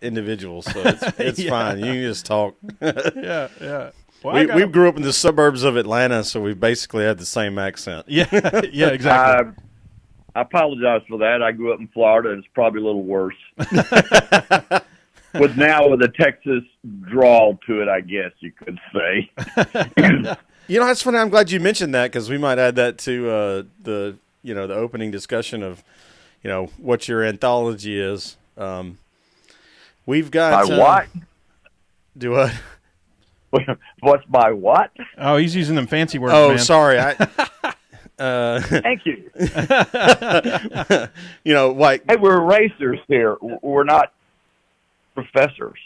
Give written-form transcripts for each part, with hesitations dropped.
individuals, so it's fine. You can just talk. Yeah. Well, we grew up in the suburbs of Atlanta, so we basically had the same accent. Yeah, exactly. I apologize for that. I grew up in Florida, and it's probably a little worse. with a Texas drawl to it, I guess you could say. That's funny. I'm glad you mentioned that because we might add that to the opening discussion of, what your anthology is. We've got my what? Do what? What's my what? Oh, he's using them fancy words. Oh, man. sorry. Thank you. Like, hey, we're racers here. We're not professors.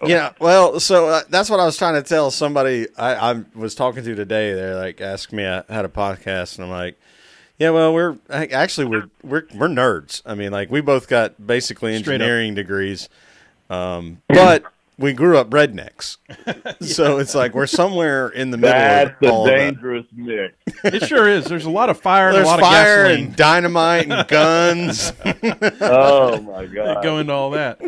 Yeah, well, so that's what I was trying to tell somebody I was talking to today. They're like, asked me I had a podcast, and I'm like, yeah, well, we're nerds. I mean, like, we both got basically engineering degrees, but we grew up rednecks. So it's like we're somewhere in the middle. That's of all a dangerous mix. It sure is. There's a lot of fire and There's a lot fire of gasoline. and dynamite and guns. Oh, my God. Go into all that.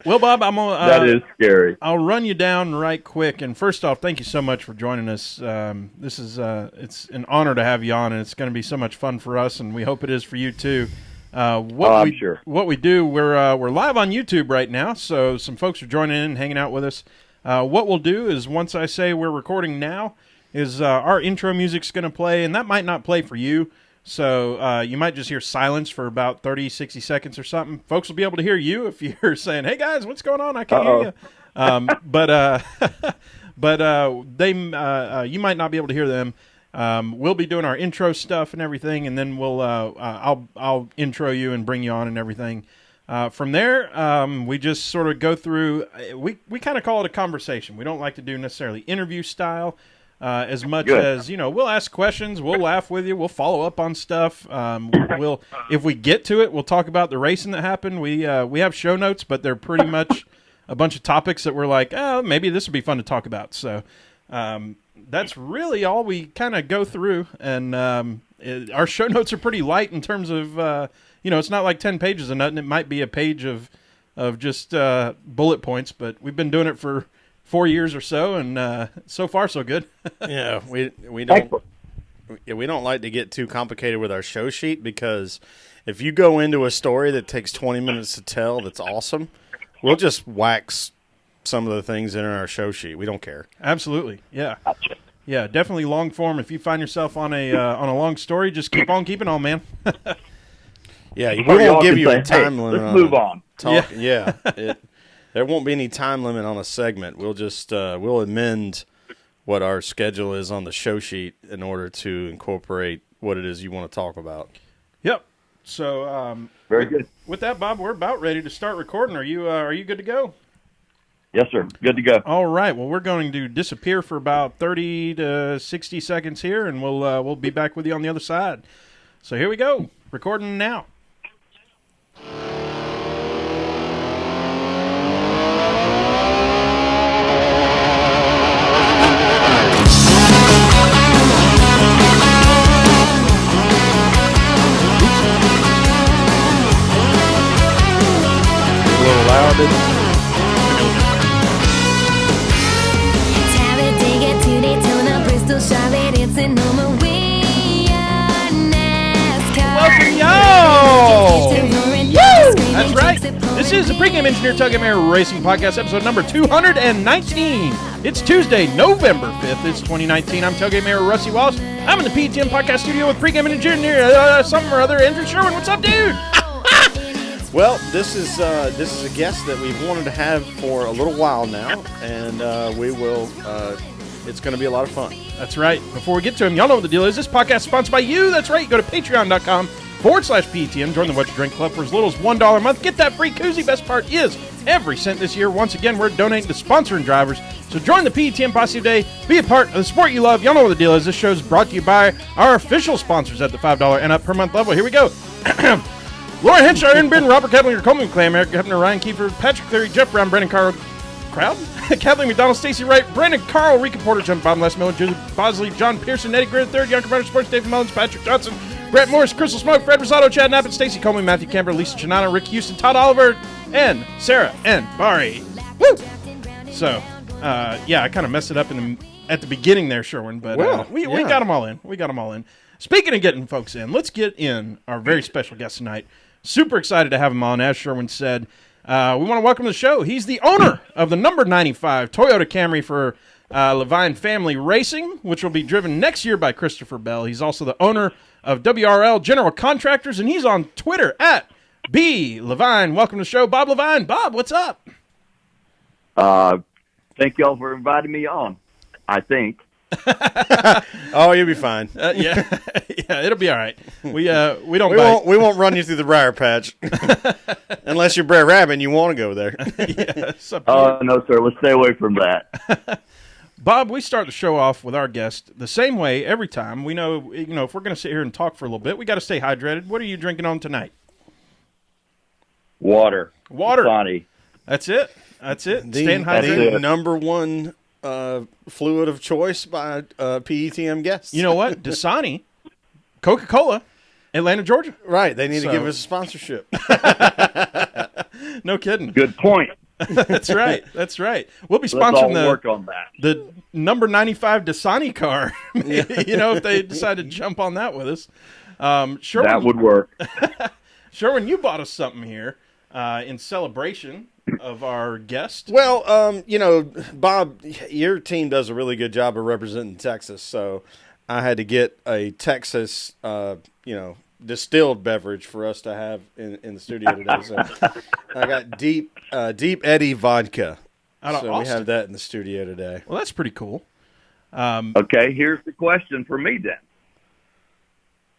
Well, Bob, I'm gonna. That is scary. I'll run you down right quick. And first off, thank you so much for joining us. This is it's an honor to have you on, and it's going to be so much fun for us, and we hope it is for you too. I'm sure. What we do, we're live on YouTube right now, so some folks are joining in and hanging out with us. What we'll do is once I say we're recording now, is our intro music's going to play, and that might not play for you. So you might just hear silence for about 30, 60 seconds or something. Folks will be able to hear you if you're saying, hey, guys, what's going on? I can't hear you. But you might not be able to hear them. We'll be doing our intro stuff and everything, and then I'll intro you and bring you on and everything. From there, we just sort of go through. We kind of call it a conversation. We don't like to do necessarily interview style. As much as, we'll ask questions, we'll laugh with you, we'll follow up on stuff. If we get to it, we'll talk about the racing that happened. We have show notes, but they're pretty much a bunch of topics that we're like, maybe this would be fun to talk about. So that's really all we kind of go through. And our show notes are pretty light in terms of, it's not like 10 pages or nothing. It might be a page of just bullet points, but we've been doing it for 4 years or so, and so far so good. Yeah, we don't like to get too complicated with our show sheet, because if you go into a story that takes 20 minutes to tell that's awesome, we'll just wax some of the things in our show sheet. We don't care. Absolutely, yeah. Yeah, definitely long form. If you find yourself on a long story, just keep on keeping on, man. Yeah, we won't give you a time limit. Let's move on. Yeah. There won't be any time limit on a segment. We'll just we'll amend what our schedule is on the show sheet in order to incorporate what it is you want to talk about. Yep. So very good. With that, Bob, we're about ready to start recording. Are you good to go? Yes, sir. Good to go. All right. Well, we're going to disappear for about 30 to 60 seconds here, and we'll be back with you on the other side. So here we go. Recording now. Welcome, y'all! That's right. This is the Pregame Engineer Tug and Air Racing Podcast, episode number 219. It's Tuesday, November 5th. It's 2019. I'm Tailgate Mayor Rusty Wallace. I'm in the PTM Podcast studio with Pregame Engineer something or other, Andrew Sherwin. What's up, dude? Well, this is a guest that we've wanted to have for a little while now, and we will. It's going to be a lot of fun. That's right. Before we get to him, y'all know what the deal is. This podcast is sponsored by you. That's right. You go to patreon.com/PTM. Join the What You Drink Club for as little as $1 a month. Get that free koozie. Best part is every cent this year. Once again, we're donating to sponsoring drivers. So join the PTM Posse today. Be a part of the sport you love. Y'all know what the deal is. This show is brought to you by our official sponsors at the $5 and up per month level. Here we go. Lauren Hench, Aaron Bin, Robert Kettlinger, Coleman Clam, Eric Hefner, Ryan Kiefer, Patrick Cleary, Jeff Brown, Brendan Carl, Crowd, Kathleen McDonald, Stacey Wright, Brandon Carl, Rika Porter, John Bob Les Miller, Julie Bosley, John Pearson, Eddie Greer III, Younger Brother Sports, David Mullins, Patrick Johnson, Brett Morris, Crystal Smoke, Fred Rosado, Chad Knapp, Stacy Coleman, Matthew Camper, Lisa Chinano, Rick Houston, Todd Oliver, and Sarah and Bari. Woo! So, I kind of messed it up at the beginning there, Sherwin, but we got them all in. We got them all in. Speaking of getting folks in, let's get in our very special guest tonight. Super excited to have him on. As Sherwin said, we want to welcome to the show. He's the owner of the number 95 Toyota Camry for Levine Family Racing, which will be driven next year by Christopher Bell. He's also the owner of WRL General Contractors, and he's on Twitter at B Levine. Welcome to the show, Bob Levine. Bob, what's up? Thank y'all for inviting me on. I think. Oh, you'll be fine. Yeah, it'll be all right. We won't run you through the briar patch unless you're Brer Rabbit and you want to go there. No, sir. Let's stay away from that. Bob, we start the show off with our guest the same way every time. We know, if we're going to sit here and talk for a little bit, we got to stay hydrated. What are you drinking on tonight? Water. Dasani. That's it. Staying hydrated. The number one fluid of choice by PETM guests. You know what? Dasani, Coca-Cola, Atlanta, Georgia. Right. They need to give us a sponsorship. No kidding. Good point. That's right. We'll be Let's sponsoring all work on that. the number 95 Dasani car. If they decide to jump on that with us. Sherwin, that would work. Sherwin, you bought us something here in celebration of our guest. Well, Bob, your team does a really good job of representing Texas, so I had to get a Texas, distilled beverage for us to have in the studio today. So I got Deep Eddy vodka. So we have that in the studio today. Well, that's pretty cool. Okay, here's the question for me then.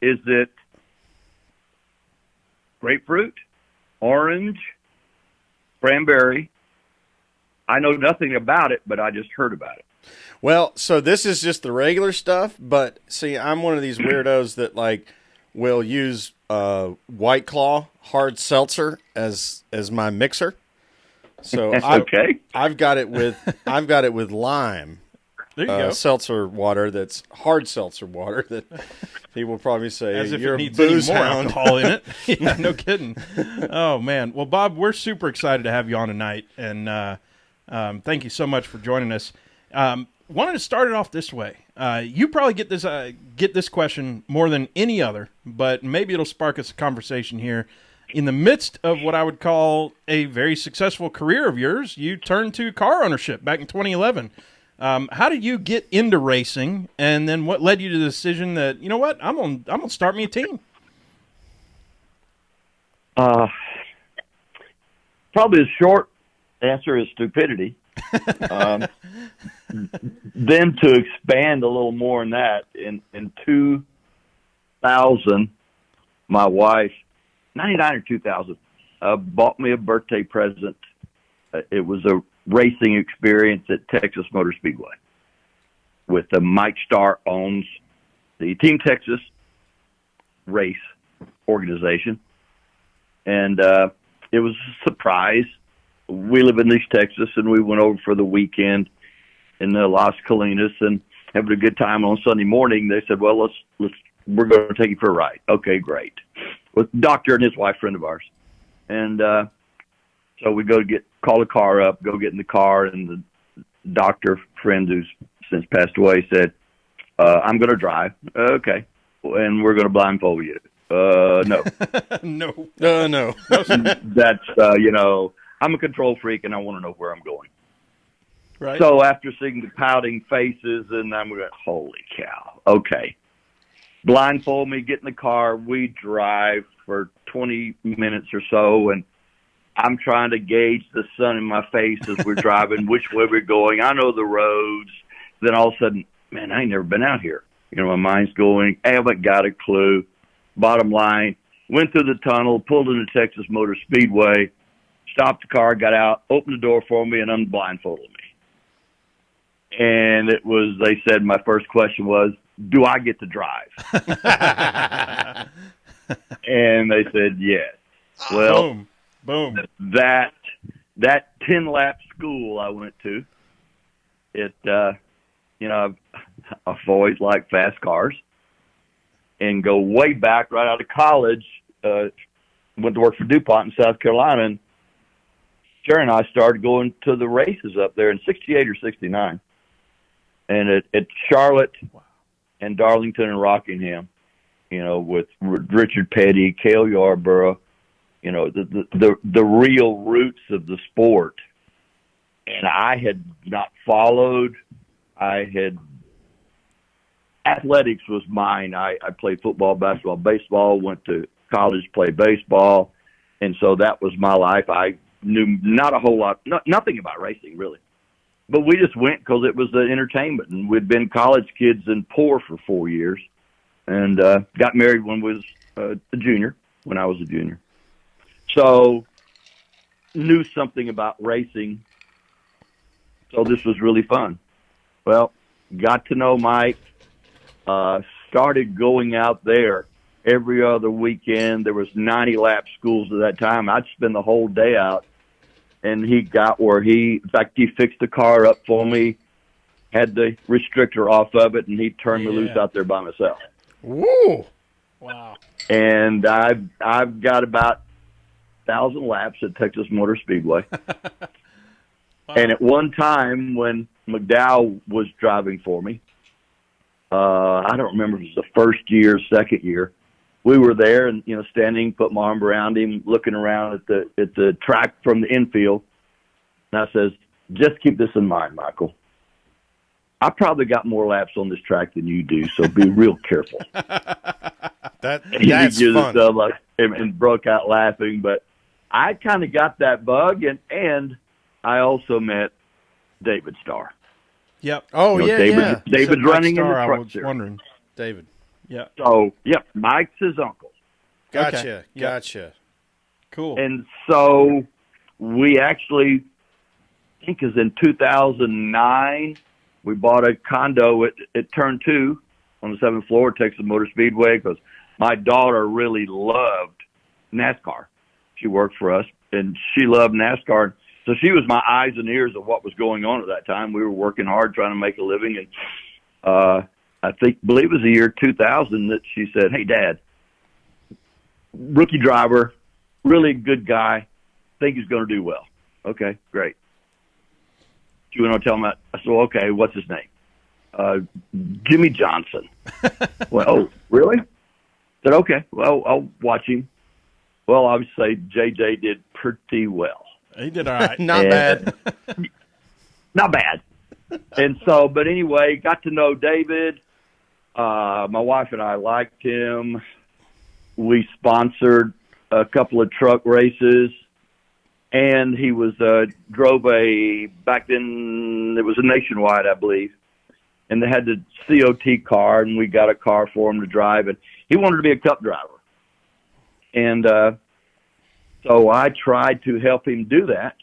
Is it grapefruit, orange, cranberry? I know nothing about it, but I just heard about it. Well, so this is just the regular stuff, but see, I'm one of these weirdos that will use White Claw hard seltzer as my mixer. So I've got it with lime. There you go. Seltzer water that's hard seltzer water that people probably say as if you're it needs a any booze more hound. alcohol in it. Yeah, no kidding. Oh man. Well, Bob, we're super excited to have you on tonight, and thank you so much for joining us. Wanted to start it off this way. You probably get this question more than any other, but maybe it'll spark us a conversation here. In the midst of what I would call a very successful career of yours, you turned to car ownership back in 2011. How did you get into racing, and then what led you to the decision that, you know what, I'm gonna start me a team? Probably the short answer is stupidity. Then to expand a little more on that, in 2000, my wife, 99 or 2000, bought me a birthday present. It was a racing experience at Texas Motor Speedway with Mike Starr owns the Team Texas race organization. And it was a surprise. We live in East Texas, and we went over for the weekend in Las Colinas and having a good time. On Sunday morning, they said, well, we're going to take you for a ride. Okay, great. With the doctor and his wife, friend of ours. And so we call the car up, go get in the car, and the doctor friend who's since passed away said, I'm going to drive. Okay. And we're going to blindfold you. No. No. No. That's, I'm a control freak, and I want to know where I'm going. Right. So after seeing the pouting faces, and I'm going, holy cow. Okay. Blindfold me, get in the car. We drive for 20 minutes or so, and I'm trying to gauge the sun in my face as we're driving, which way we're going. I know the roads. Then all of a sudden, man, I ain't never been out here. My mind's going, I haven't got a clue. Bottom line, went through the tunnel, pulled into Texas Motor Speedway, stopped the car, got out, opened the door for me, and unblindfolded me. And they said my first question was, do I get to drive? And they said, yes. Well, Boom. That 10-lap school I went to, I've always liked fast cars. and go way back right out of college. Went to work for DuPont in South Carolina, and Sherry and I started going to the races up there in '68 or '69, and at Charlotte and Darlington and Rockingham, with Richard Petty, Cale Yarborough, the real roots of the sport. And I had not followed. Athletics was mine. I played football, basketball, baseball, went to college, played baseball. And so that was my life. I knew not a whole lot, nothing about racing really. But we just went because it was the entertainment. And we'd been college kids and poor for 4 years. And got married when I was a junior. So knew something about racing. So this was really fun. Well, got to know Mike. Started going out there every other weekend. There was 90 lap schools at that time. I'd spend the whole day out. And he got where in fact, he fixed the car up for me, had the restrictor off of it, and he turned me loose out there by myself. Woo! Wow. And I've got about 1,000 laps at Texas Motor Speedway. Wow. And at one time when McDowell was driving for me, I don't remember if it was the first year, second year, we were there and, standing, put my arm around him, looking around at the track from the infield. And I says, just keep this in mind, Michael. I probably got more laps on this track than you do, so be real careful. That's he fun. Stuff and broke out laughing. But I kind of got that bug, and I also met David Starr. Yep. Oh, David's running in the I truck was series. wondering. David. Yeah. So, Mike's his uncle. Gotcha. Yep. Gotcha. Cool. And so we actually, I think it was in 2009, we bought a condo at Turn 2 on the 7th floor at Texas Motor Speedway because my daughter really loved NASCAR. She worked for us, and she loved NASCAR. So she was my eyes and ears of what was going on at that time. We were working hard trying to make a living, and believe it was the year 2000 that she said, "Hey, Dad, rookie driver, really good guy, think he's going to do well." Okay, great. She went on to tell him that. I said, well, okay, what's his name? Jimmy Johnson. Well, oh, really? I said, okay, well, I'll watch him. Well, I would say JJ did pretty well. He did all right. Not bad. Not bad. And so, but anyway, got to know David. My wife and I liked him. We sponsored a couple of truck races, and he was drove back then it was a Nationwide, I believe, and they had the COT car, and we got a car for him to drive, and he wanted to be a Cup driver. And so I tried to help him do that,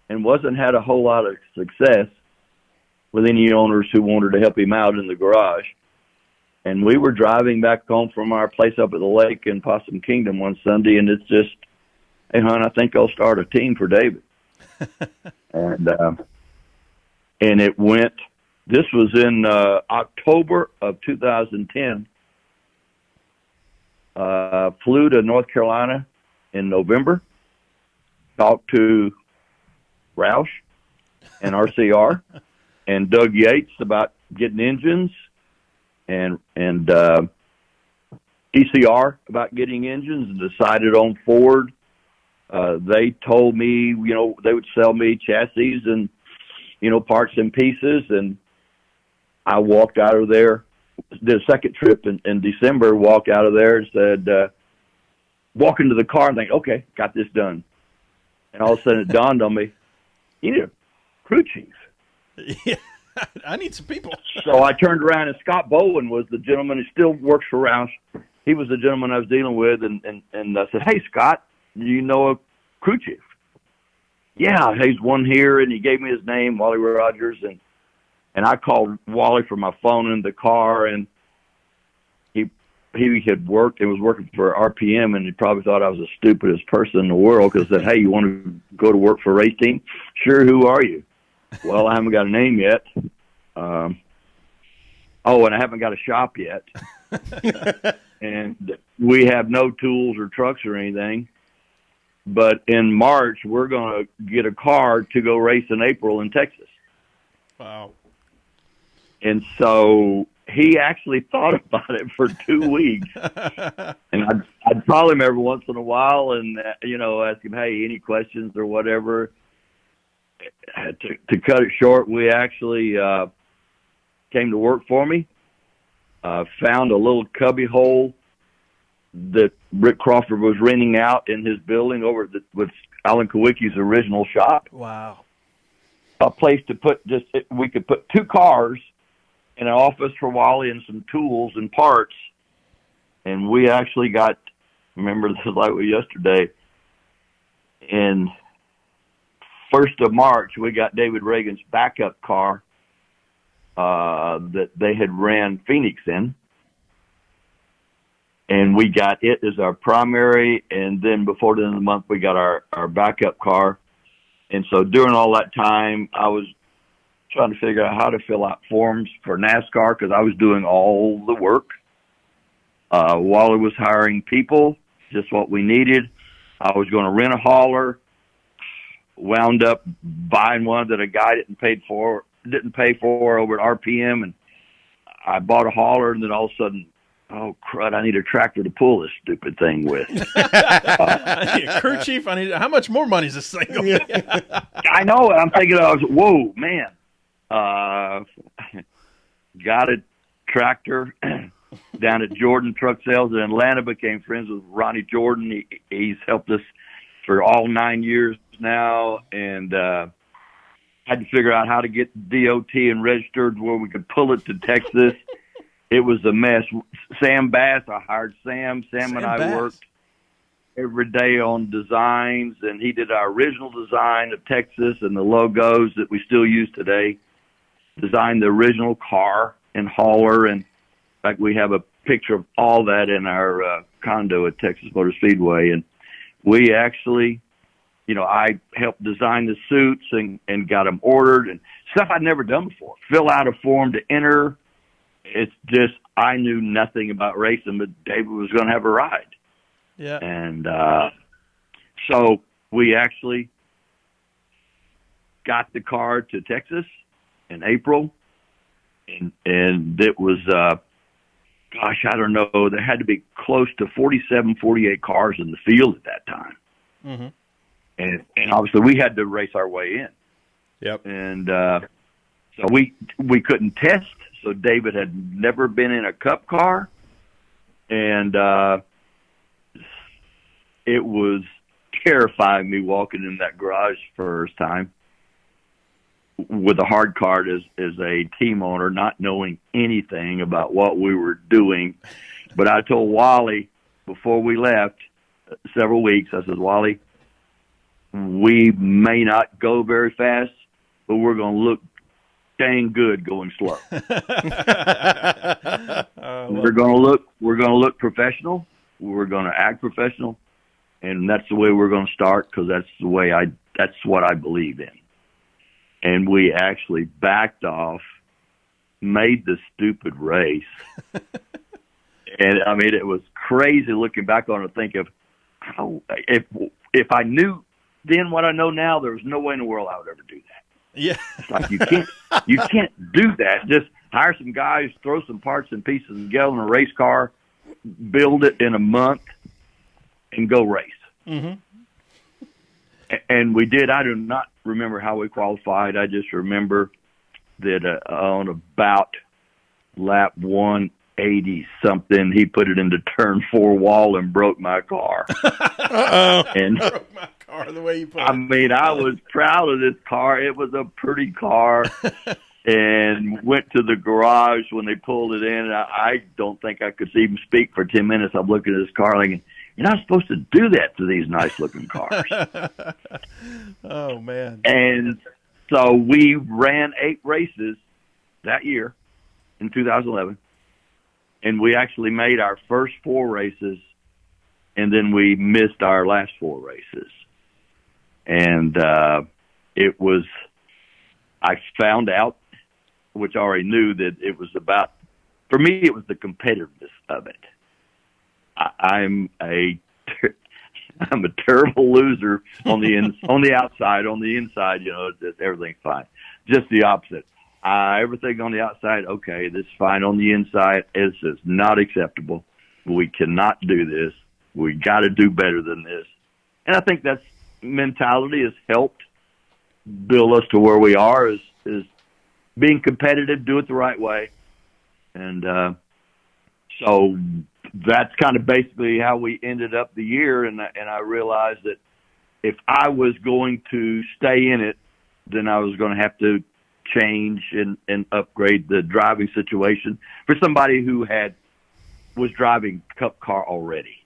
and had a whole lot of success with any owners who wanted to help him out in the garage. And we were driving back home from our place up at the lake in Possum Kingdom one Sunday, and it's just, hey, hon, I think I'll start a team for David. And it went, this was in October of 2010. Flew to North Carolina in November, talked to Roush and RCR and Doug Yates about getting engines, and ECR about getting engines, and decided on Ford. They told me, they would sell me chassis and, parts and pieces. And I walked out of there, did a second trip in December, walked out of there and said, walk into the car and think, okay, got this done. And all of a sudden it dawned on me, you need a crew chief. Yeah. I need some people. So I turned around, and Scott Bowen was the gentleman who still works for Roush. He was the gentleman I was dealing with, and I said, hey, Scott, do you know a crew chief? Yeah, he's one here, and he gave me his name, Wally Rogers, and I called Wally from my phone in the car, and he had worked and was working for RPM, and he probably thought I was the stupidest person in the world because said, hey, you want to go to work for a race team? Sure, who are you? Well, I haven't got a name yet. And I haven't got a shop yet. And we have no tools or trucks or anything. But in March, we're going to get a car to go race in April in Texas. Wow. And so he actually thought about it for 2 weeks. And I'd call him every once in a while and, ask him, hey, any questions or whatever. To cut it short, we actually came to work for me, found a little cubby hole that Rick Crawford was renting out in his building over with Alan Kowicki's original shop. Wow. A place to put we could put 2 cars in an office for Wally and some tools and parts. And we actually remember this is like yesterday, in 1st of March, we got David Reagan's backup car that they had ran Phoenix in. And we got it as our primary, and then before the end of the month, we got our backup car. And so during all that time, I was trying to figure out how to fill out forms for NASCAR because I was doing all the work. Wally was hiring people, just what we needed. I was going to rent a hauler, wound up buying one that a guy didn't pay for over at RPM, and I bought a hauler, and then all of a sudden, oh, crud, I need a tractor to pull this stupid thing with. Crew chief, how much more money is this thing going to get? I know it. I'm thinking, whoa, man. Got a tractor down at Jordan Truck Sales in Atlanta, became friends with Ronnie Jordan. He's helped us for all 9 years now, and had to figure out how to get DOT and registered where we could pull it to Texas. It was a mess. Sam Bass, I hired Sam. Sam and I worked every day on designs, and he did our original design of Texas and the logos that we still use today. Designed the original car and hauler, and in fact, we have a picture of all that in our condo at Texas Motor Speedway. And we actually, I helped design the suits and got them ordered and stuff I'd never done before. Fill out a form to enter. It's just, I knew nothing about racing, but David was going to have a ride. Yeah. And so we actually got the car to Texas in April. And it was, I don't know, there had to be close to 47, 48 cars in the field at that time. Mm-hmm. And obviously we had to race our way in. Yep. And so we couldn't test. So David had never been in a Cup car, and it was terrifying me walking in that garage first time with a hard card as a team owner, not knowing anything about what we were doing. But I told Wally before we left several weeks, I said, Wally, we may not go very fast, but we're going to look dang good going slow. We're going to look professional. We're going to act professional, and that's the way we're going to start because that's what I believe in. And we actually backed off, made the stupid race, and I mean it was crazy looking back on it. Think of how if I knew then what I know now, there was no way in the world I would ever do that. Yeah. It's like you can't do that. Just hire some guys, throw some parts and pieces together in a race car, build it in a month, and go race. Mm-hmm. And we did. I do not remember how we qualified. I just remember that on about lap 180 something, he put it into turn 4 wall and broke my car. And broke my car the way you put it. I mean, I was proud of this car. It was a pretty car. And went to the garage when they pulled it in. And I don't think I could even speak for 10 minutes. I'm looking at this car thinking, you're not supposed to do that to these nice-looking cars. Oh, man. And so we ran 8 races that year in 2011. And we actually made our first 4 races, and then we missed our last 4 races. And it was, I found out, which I already knew, that it was about for me, it was the competitiveness of it. I'm a terrible loser on the outside. On the inside, everything's fine. Just the opposite. Everything on the outside, okay, this is fine. On the inside, this is not acceptable. We cannot do this. We got to do better than this. And I think that mentality has helped build us to where we are. Is being competitive, do it the right way, and so that's kind of basically how we ended up the year. And I realized that if I was going to stay in it, then I was going to have to change and upgrade the driving situation for somebody who was driving Cup car already.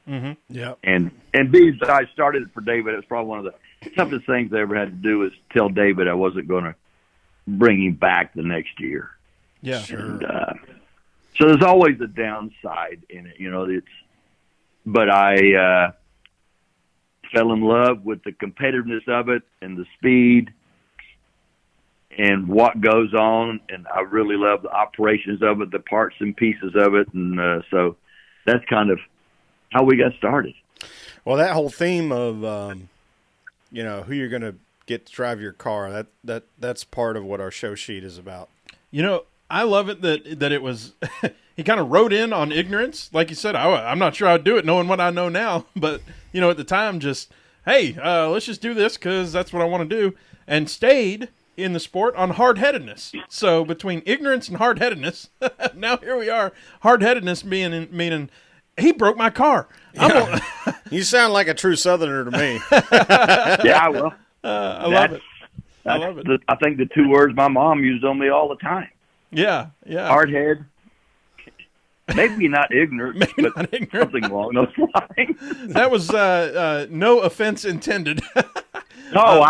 Mm-hmm. Yeah. And I started it for David. It was probably one of the toughest things I ever had to do was tell David I wasn't going to bring him back the next year. Yeah. Sure. And, so there's always a downside in it, but I fell in love with the competitiveness of it and the speed and what goes on, and I really love the operations of it, the parts and pieces of it, and so that's kind of how we got started. Well, that whole theme of who you're going to get to drive your car, that's part of what our show sheet is about. I love it that it was he kind of wrote in on ignorance, like you said. I'm not sure I'd do it knowing what I know now, but at the time, just hey, let's just do this because that's what I want to do, and stayed in the sport on hard-headedness. So between ignorance and hard-headedness, now here we are. Hard-headedness meaning he broke my car. Yeah. You sound like a true Southerner to me. Yeah, well, I love it. I love it. I think the two words my mom used on me all the time. Yeah. Hard head. Maybe not ignorant, but not ignorant. something along those lines. That was no offense intended. No,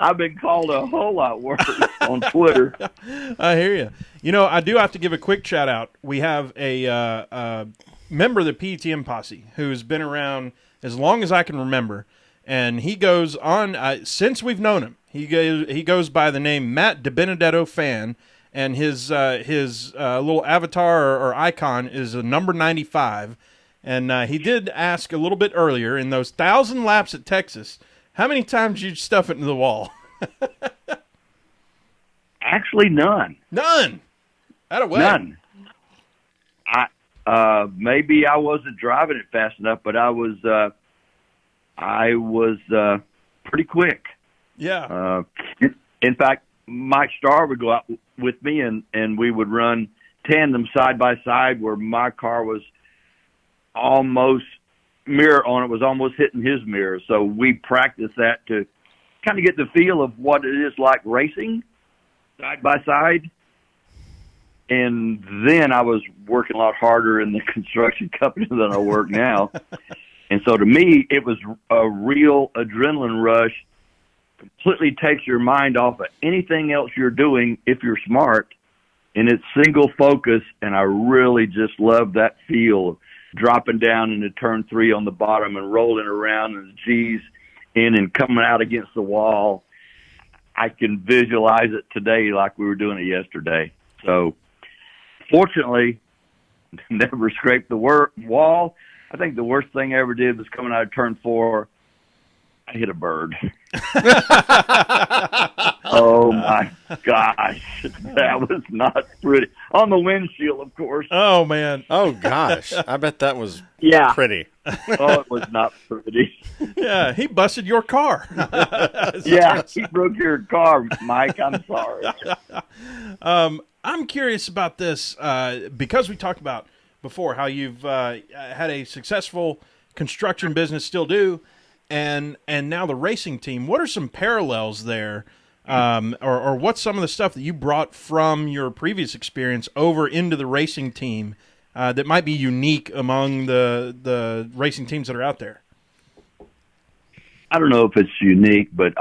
I've been called a whole lot worse on Twitter. I hear you. I do have to give a quick shout out. We have a member of the PTM posse who's been around as long as I can remember, and he goes on since we've known him. He goes by the name Matt DiBenedetto Fan, and his little avatar or icon is a number 95. And he did ask a little bit earlier, in those 1,000 laps at Texas, how many times did you stuff it into the wall? Actually, none. None. None. Maybe I wasn't driving it fast enough, but I was pretty quick. Yeah. In fact, Mike Starr would go out with me, and we would run tandem side by side, where my car was almost mirror on it was almost hitting his mirror. So we practiced that to kind of get the feel of what it is like racing side by side. And then I was working a lot harder in the construction company than I work now. And so to me, it was a real adrenaline rush. Completely takes your mind off of anything else you're doing if you're smart. And it's single focus. And I really just love that feel of dropping down into turn 3 on the bottom and rolling around and the G's in and coming out against the wall. I can visualize it today like we were doing it yesterday. So fortunately, never scraped the wall. I think the worst thing I ever did was coming out of turn 4. I hit a bird. Oh my gosh, that was not pretty. On the windshield, of course. Oh man. Oh gosh, I bet that was pretty. Oh, it was not pretty. Yeah, he busted your car. Yeah, he broke your car, Mike. I'm sorry. I'm curious about this because we talked about before how you've had a successful construction business, still do, and now the racing team. What are some parallels there, or what's some of the stuff that you brought from your previous experience over into the racing team that might be unique among the racing teams that are out there? I don't know if it's unique, but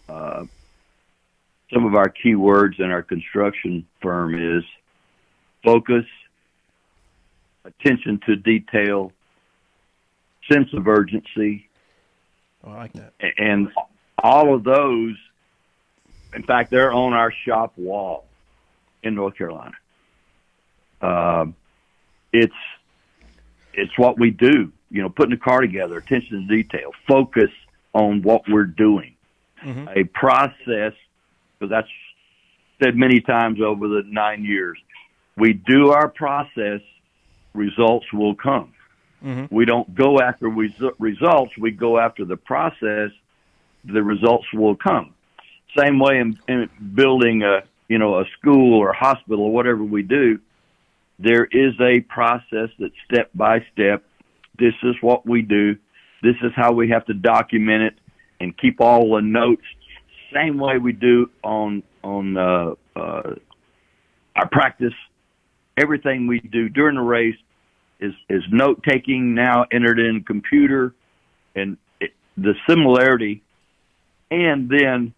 some of our key words in our construction firm is focus, attention to detail, sense of urgency. Oh, I like that. And all of those, in fact, they're on our shop wall in North Carolina. It's what we do. Putting the car together, attention to detail, focus on what we're doing. Mm-hmm. A process, because that's said many times over the 9 years. We do our process, results will come. Mm-hmm. We don't go after results. We go after the process. The results will come. Same way in building a school or hospital or whatever we do. There is a process that step by step. This is what we do. This is how we have to document it and keep all the notes. Same way we do on our practice. Everything we do during the race is note taking now entered in computer, and the similarity, and then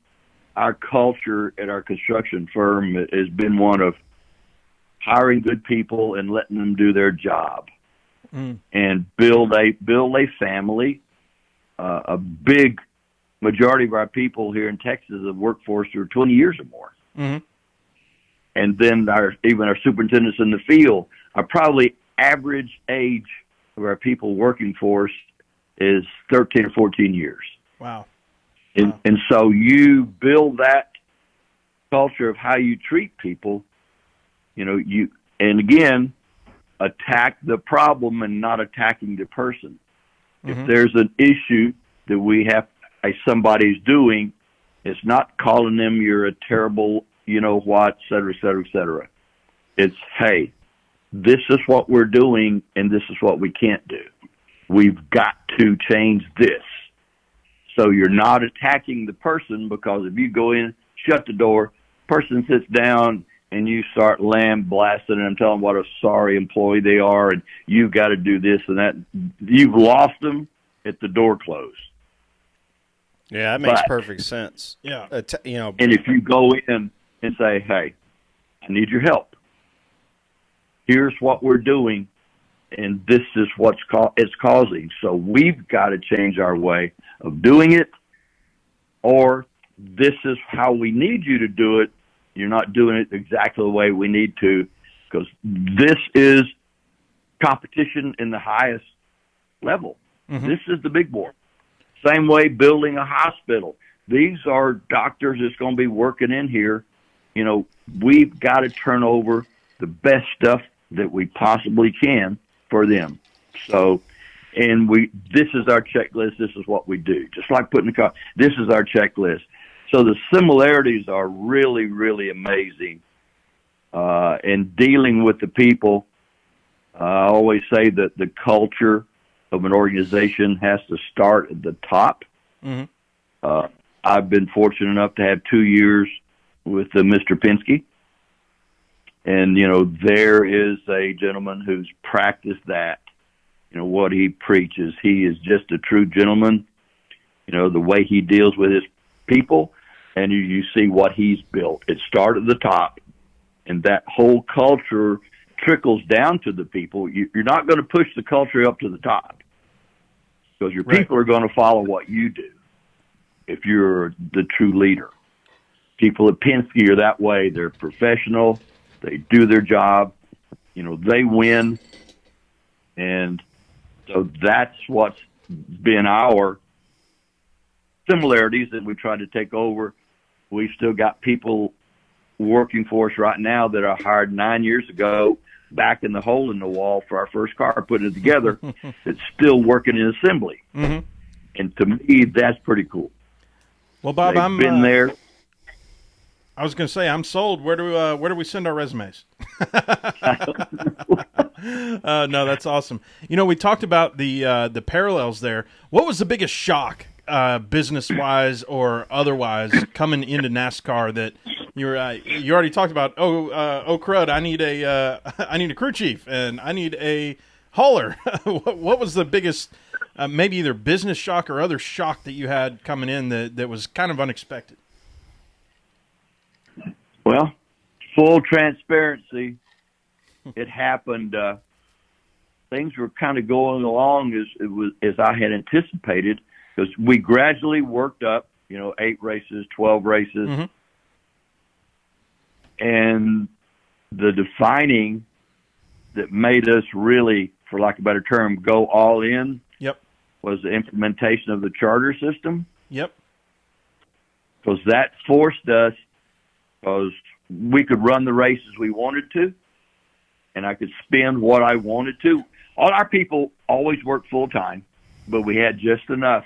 our culture at our construction firm has been one of hiring good people and letting them do their job, and build a family. A big majority of our people here in Texas have worked for us for 20 years or more. Mm-hmm. And then even our superintendents in the field are probably average age of our people working for us is 13 or 14 years. Wow. And so you build that culture of how you treat people, and again, attack the problem and not attacking the person. Mm-hmm. If there's an issue that somebody's doing, it's not calling them you're a terrible, what, et cetera, et cetera, et cetera. It's, hey, this is what we're doing and this is what we can't do. We've got to change this. So you're not attacking the person, because if you go in, shut the door, person sits down, and you start lambasting them, telling them what a sorry employee they are, and you've got to do this and that, you've lost them at the door closed. Yeah, that makes perfect sense. Yeah. And if you go in and say, hey, I need your help. Here's what we're doing, and this is what's it's causing. So we've got to change our way of doing it, or this is how we need you to do it. You're not doing it exactly the way we need to, because this is competition in the highest level. Mm-hmm. This is the big board. Same way building a hospital. These are doctors that's going to be working in here. We've got to turn over the best stuff that we possibly can for them. So, this is our checklist. This is what we do. Just like putting the car, this is our checklist. So the similarities are really, really amazing. And dealing with the people, I always say that the culture of an organization has to start at the top. Mm-hmm. I've been fortunate enough to have 2 years with Mr. Penske. And, there is a gentleman who's practiced that, what he preaches. He is just a true gentleman, the way he deals with his people. And you see what he's built. It started at the top, and that whole culture trickles down to the people. You're not going to push the culture up to the top, because your people are going to follow what you do if you're the true leader. People at Penske are that way. They're professional. They do their job. They win. And so that's what's been our similarities that we tried to take over. We've still got people working for us right now that are hired 9 years ago, back in the hole in the wall for our first car, putting it together. It's still working in assembly. Mm-hmm. And to me, that's pretty cool. Well, Bob, They've been there. I was going to say, I'm sold. Where do we send our resumes? No, that's awesome. We talked about the parallels there. What was the biggest shock, business-wise or otherwise, coming into NASCAR that you already talked about? Oh crud! I need a crew chief and I need a hauler. What was the biggest, maybe either business shock or other shock that you had coming in that was kind of unexpected? Well, full transparency, it happened. Things were kind of going along as I had anticipated, because we gradually worked up, 8 races, 12 races. Mm-hmm. And the defining that made us really, for lack of a better term, go all in. Yep. Was the implementation of the charter system. Yep. Because that forced us, because we could run the races we wanted to, and I could spend what I wanted to. All our people always worked full time, but we had just enough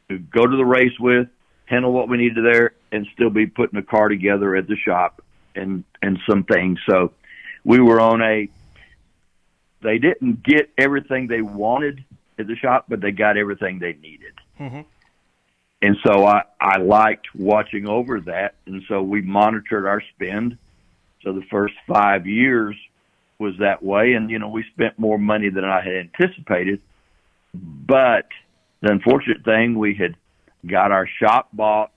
to go to the race with, handle what we needed there, and still be putting a car together at the shop and some things. So we were on they didn't get everything they wanted at the shop, but they got everything they needed. Mm-hmm. And so I liked watching over that. And so we monitored our spend. So the first 5 years was that way. And, we spent more money than I had anticipated. But the unfortunate thing, we had got our shop bought.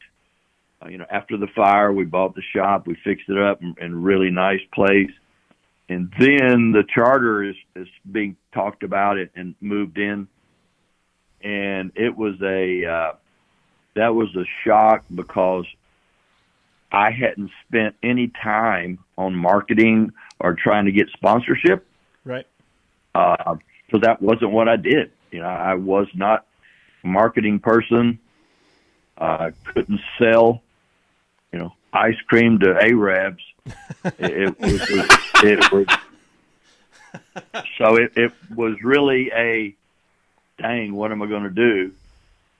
After the fire, we bought the shop. We fixed it up in a really nice place. And then the charter is being talked about and moved in. And it was that was a shock because I hadn't spent any time on marketing or trying to get sponsorship. Right. So that wasn't what I did. I was not a marketing person. I couldn't sell, ice cream to Arabs. So it was really dang, what am I going to do?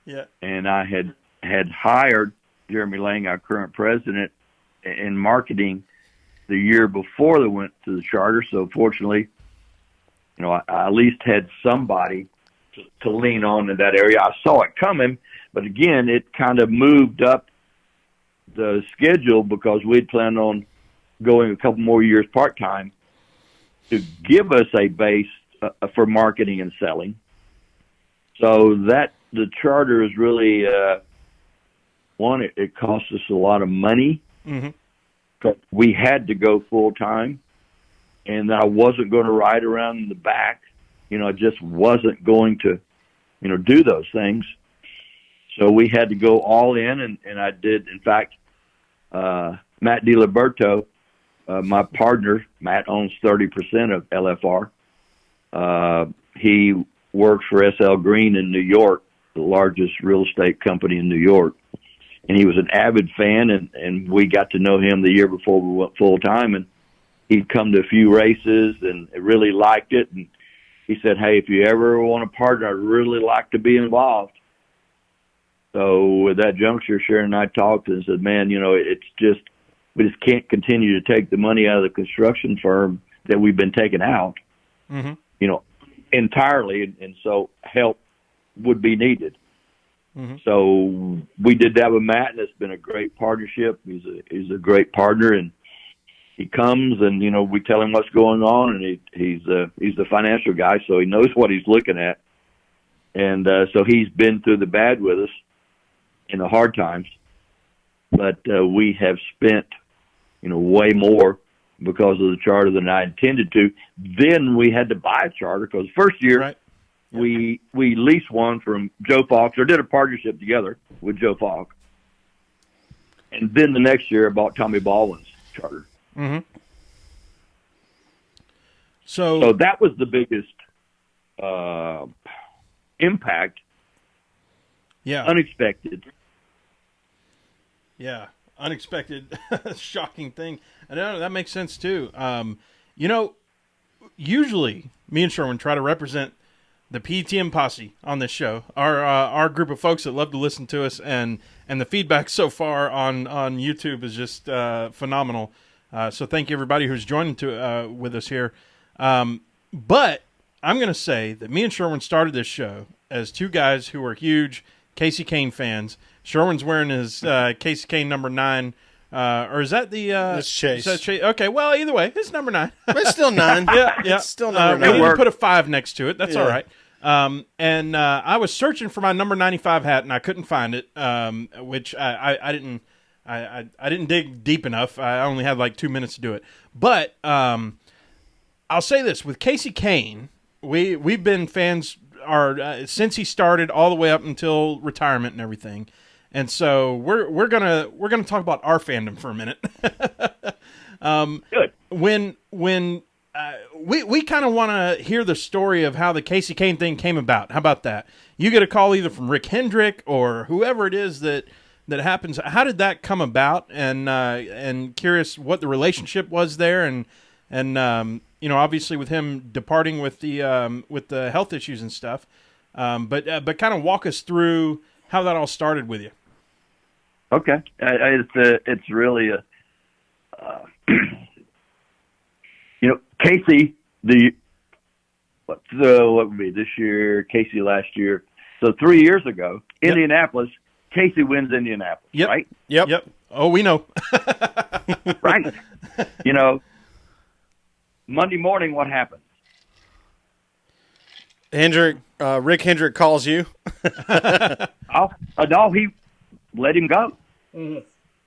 Yeah. And I had hired Jeremy Lang, our current president, in marketing the year before they went to the charter. So fortunately, I at least had somebody to lean on in that area. I saw it coming, but again, it kind of moved up the schedule because we'd planned on going a couple more years part-time to give us a base for marketing and selling. So that the charter is really, it cost us a lot of money. Mm-hmm. We had to go full-time, and I wasn't going to ride around in the back. I just wasn't going to, do those things. So we had to go all in, and I did. In fact, Matt DiLiberto, my partner, Matt owns 30% of LFR. He works for SL Green in New York, the largest real estate company in New York. And he was an avid fan, and we got to know him the year before we went full-time, and he'd come to a few races and really liked it. And he said, hey, if you ever want a partner, I'd really like to be involved. So with that juncture, Sharon and I talked and said, man, it's just, we just can't continue to take the money out of the construction firm that we've been taking out, mm-hmm. Entirely. And so help would be needed. Mm-hmm. So we did that with Matt, and it's been a great partnership. He's a great partner, and he comes and, we tell him what's going on, and he's the financial guy, so he knows what he's looking at. And so he's been through the bad with us in the hard times, but we have spent, way more because of the charter than I intended to. Then we had to buy a charter because first year, right. We leased one from Joe Falk, or did a partnership together with Joe Falk. And then the next year I bought Tommy Baldwin's charter. Mm-hmm. So that was the biggest impact. Yeah. Unexpected. Yeah. Unexpected, shocking thing. And that makes sense too. Usually me and Sherwin try to represent the PTM posse on this show, our group of folks that love to listen to us, and the feedback so far on YouTube is just phenomenal. So thank you everybody who's joining with us here. But I'm going to say that me and Sherwin started this show as two guys who were huge Kasey Kahne fans. Sherwin's wearing his Kasey Kahne number 9. Or is that the it's Chase? Okay, well, either way, it's number 9. It's still 9. yeah. It's still number 9. We need to put a 5 next to it. That's Yeah. all right. And I was searching for my number 95 hat, and I couldn't find it, which I didn't dig deep enough. I only had like 2 minutes to do it. But I'll say this, with Kasey Kahne, we've been fans since he started all the way up until retirement and everything. And so we're gonna talk about our fandom for a minute. Good. When we kind of want to hear the story of how the Kasey Kahne thing came about. How about that? You get a call either from Rick Hendrick or whoever it is that happens. How did that come about? And curious what the relationship was there, and obviously with him departing with the health issues and stuff. But kind of walk us through how that all started with you. Okay, it's really a Kasey, what would be this year? Kasey last year. So 3 years ago, Yep. Indianapolis. Kasey wins Indianapolis, Yep. right? Yep. Oh, we know. Right. Monday morning, what happened? Rick Hendrick calls you. No, he let him go.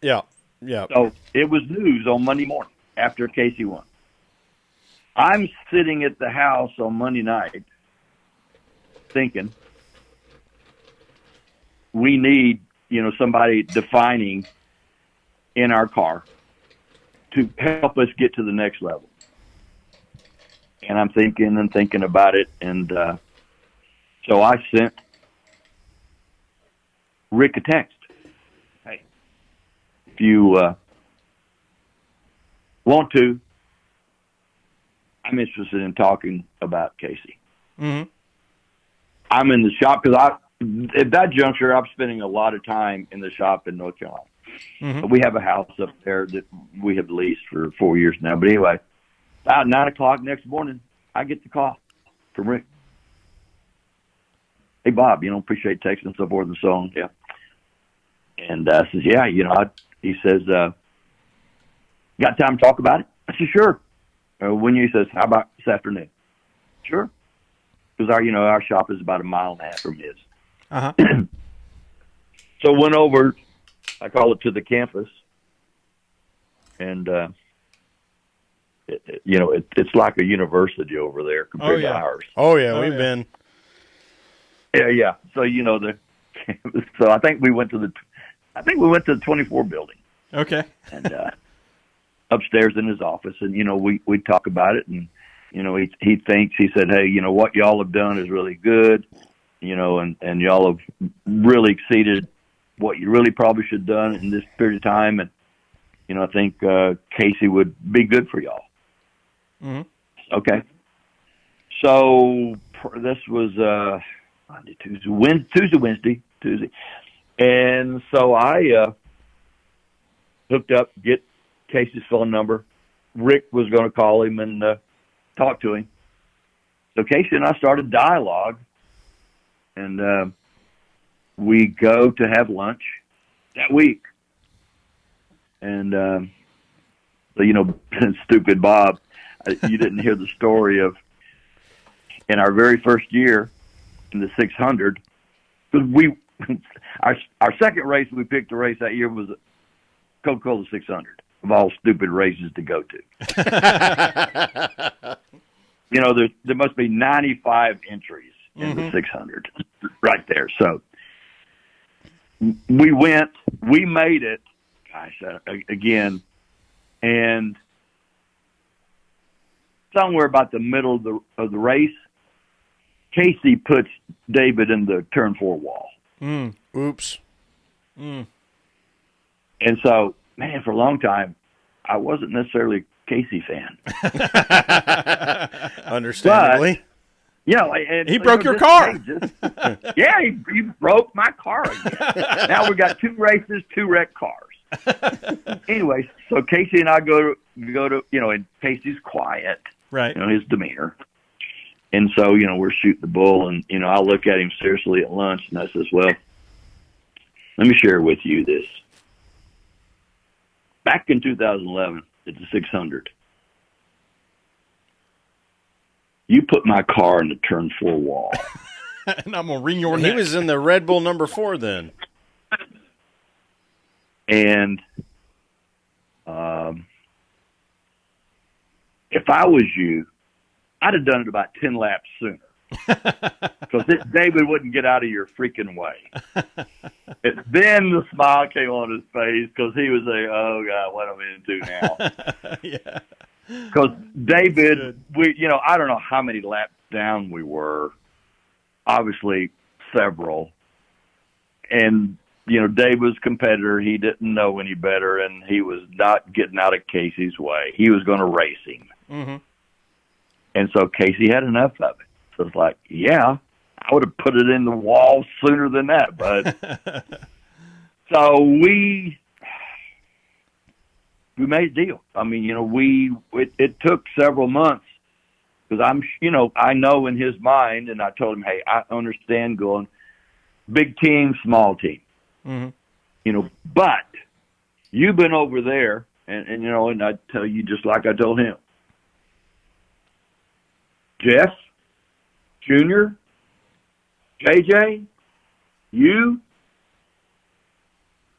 Yeah. So it was news on Monday morning after Kasey won. I'm sitting at the house on Monday night thinking we need, somebody defining in our car to help us get to the next level. And I'm thinking about it. And so I sent Rick a text. Hey, if you want to, I'm interested in talking about Kasey. Mm-hmm. I'm in the shop because at that juncture, I'm spending a lot of time in the shop in North Carolina. Mm-hmm. We have a house up there that we have leased for 4 years now. But anyway, about 9 o'clock next morning, I get the call from Rick. Hey, Bob, appreciate texting and so forth and so on. Yeah. And says, yeah, he says, got time to talk about it? I said, sure. He says, how about this afternoon? Sure. Because our shop is about 1.5 miles from his. Uh-huh. So went over, I call it to the campus, and it's like a university over there compared to ours. Oh yeah, we've been. Yeah. So the campus. So I think we went to the 24 building. Okay. And upstairs in his office, and we talk about it, and he said, hey, what y'all have done is really good, and y'all have really exceeded what you really probably should have done in this period of time, and I think Kasey would be good for y'all. Mm-hmm. Okay. So this was Monday, Tuesday, and so I hooked up, get Kasey's phone number. Rick was going to call him and talk to him. So Kasey and I started dialogue, and we go to have lunch that week. And so, stupid Bob, you didn't hear the story of in our very first year in the 600, because our second race we picked to race that year was Coca-Cola 600. Of all stupid races to go to. There must be 95 entries in the 600 right there. So we made it, again, and somewhere about the middle of the race, Kasey puts David in the turn 4 wall. Oops. And so, man, for a long time, I wasn't necessarily a Kasey fan. Understandably. But, he broke your car. Yeah, he broke my car again. Now we got 2 races, 2 wrecked cars. Anyway, so Kasey and I go to and Kasey's quiet. Right. His demeanor. And so, we're shooting the bull, and, I look at him seriously at lunch, and I says, well, let me share with you this. Back in 2011, at the 600, you put my car in the turn 4 wall. And I'm going to wring your neck. He was in the Red Bull number 4 then. And if I was you, I'd have done it about 10 laps sooner. Because David wouldn't get out of your freaking way. And then the smile came on his face because he was like, oh, God, what am I going to do now? Yeah. Because David, I don't know how many laps down we were. Obviously, several. And, Dave was a competitor. He didn't know any better, and he was not getting out of Casey's way. He was going to race him. Mm-hmm. And so Casey had enough of it. So it's like, yeah, I would have put it in the wall sooner than that. But so we made a deal. I mean, it took several months because I know in his mind, and I told him, hey, I understand going big team, small team. Mm-hmm. But you've been over there, and I tell you just like I told him, Jeff, Junior, JJ, you,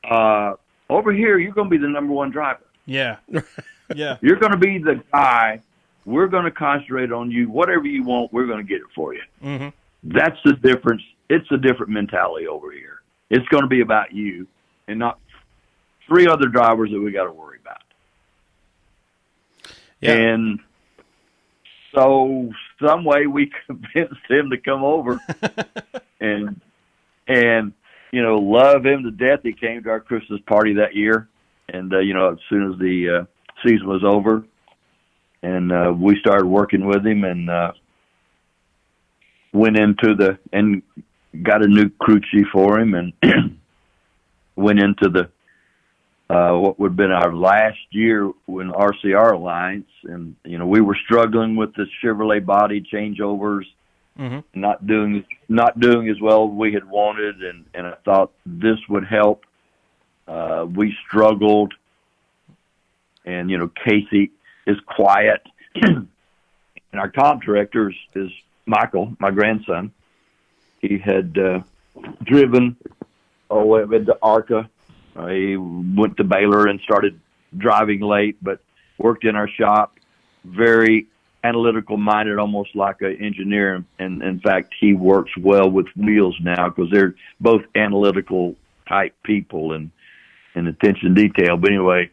over here, you're going to be the number one driver. Yeah. Yeah. You're going to be the guy. We're going to concentrate on you. Whatever you want, we're going to get it for you. Mm-hmm. That's the difference. It's a different mentality over here. It's going to be about you and not three other drivers that we got to worry about. Yeah. And so some way we convinced him to come over and love him to death. He came to our Christmas party that year. And, as soon as the season was over and we started working with him and went into and got a new crew chief for him and went into what would have been our last year in RCR Alliance. And, we were struggling with the Chevrolet body changeovers, mm-hmm. not doing as well as we had wanted. And I thought this would help. We struggled, and, Casey is quiet. And our comp director is Michael, my grandson. He had driven all the way into ARCA. He went to Baylor and started driving late, but worked in our shop, very analytical minded, almost like an engineer. And in fact, he works well with wheels now because they're both analytical type people and attention to detail. But anyway,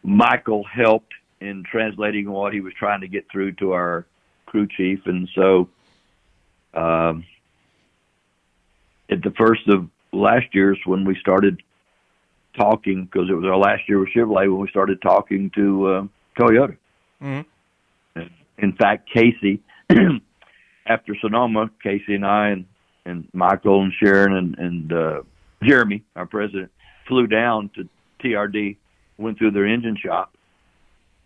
Michael helped in translating what he was trying to get through to our crew chief. And so at the first of last year's when we started talking, because it was our last year with Chevrolet, when we started talking to Toyota. Mm-hmm. In fact, Casey, after Sonoma, Casey and I and Michael and Sharon and Jeremy, our president, flew down to TRD, went through their engine shop,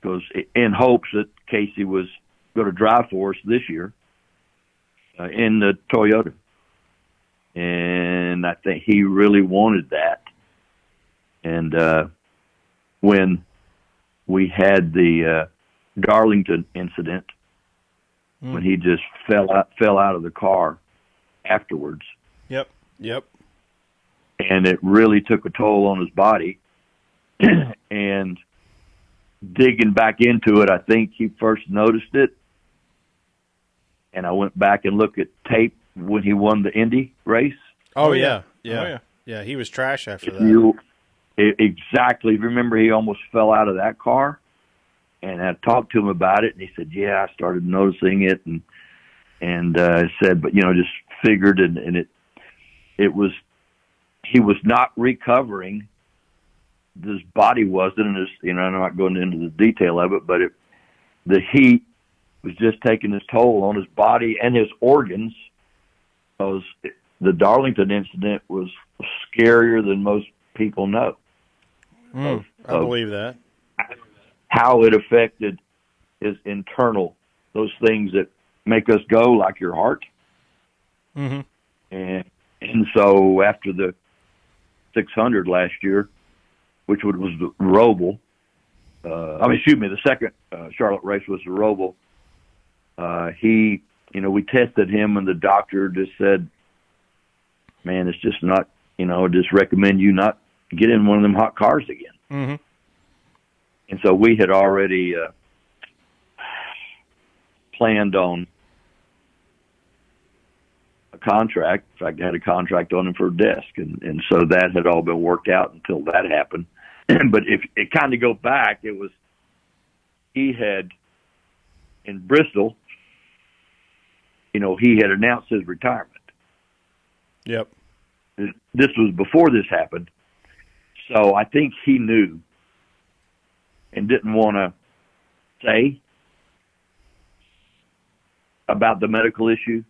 because in hopes that Casey was going to drive for us this year in the Toyota. And I think he really wanted that. And when we had the Darlington incident, when he just fell out of the car afterwards. Yep. And it really took a toll on his body. And digging back into it, I think he first noticed it. And I went back and looked at tape when he won the Indy race. Oh, yeah. Yeah, he was trash after that. Exactly. Remember, he almost fell out of that car. And I talked to him about it, and he said, yeah, I started noticing it. And said, but, just figured, and it was, he was not recovering. His body wasn't, and I'm not going into the detail of it, but the heat was just taking its toll on his body and his organs. Because the Darlington incident was scarier than most people know. I believe that. How it affected his internal, those things that make us go, like your heart. Mm-hmm. And so after the 600 last year, which was the Roval, the second Charlotte race was the Roval. We tested him, and the doctor just said, man, it's just not, just recommend you not get in one of them hot cars again. Mm-hmm. And so we had already planned on a contract. In fact, I had a contract on him for a desk. And so that had all been worked out until that happened. But if it kind of go back, it was, he had in Bristol, he had announced his retirement. Yep. This was before this happened. So I think he knew and didn't want to say about the medical issue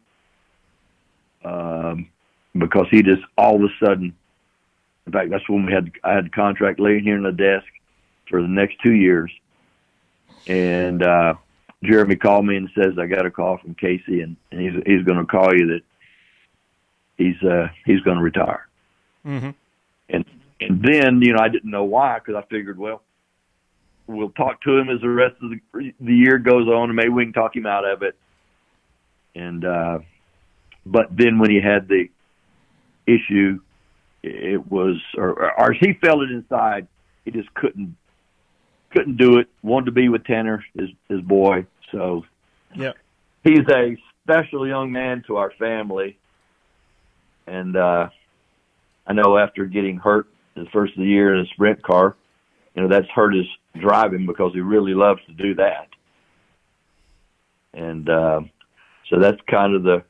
because he just all of a sudden, in fact, that's when I had the contract laying here on the desk for the next 2 years. And Jeremy called me and says, I got a call from Casey, and he's going to call you that he's going to retire. Mm-hmm. And then, I didn't know why, because I figured, well, we'll talk to him as the rest of the year goes on, and maybe we can talk him out of it. And but then when he had the issue, it was, or he felt it inside. He just couldn't do it. Wanted to be with Tanner, his boy. So yeah, he's a special young man to our family. And I know after getting hurt the first of the year in a sprint car, that's hurt his driving because he really loves to do that. And so that's kind of the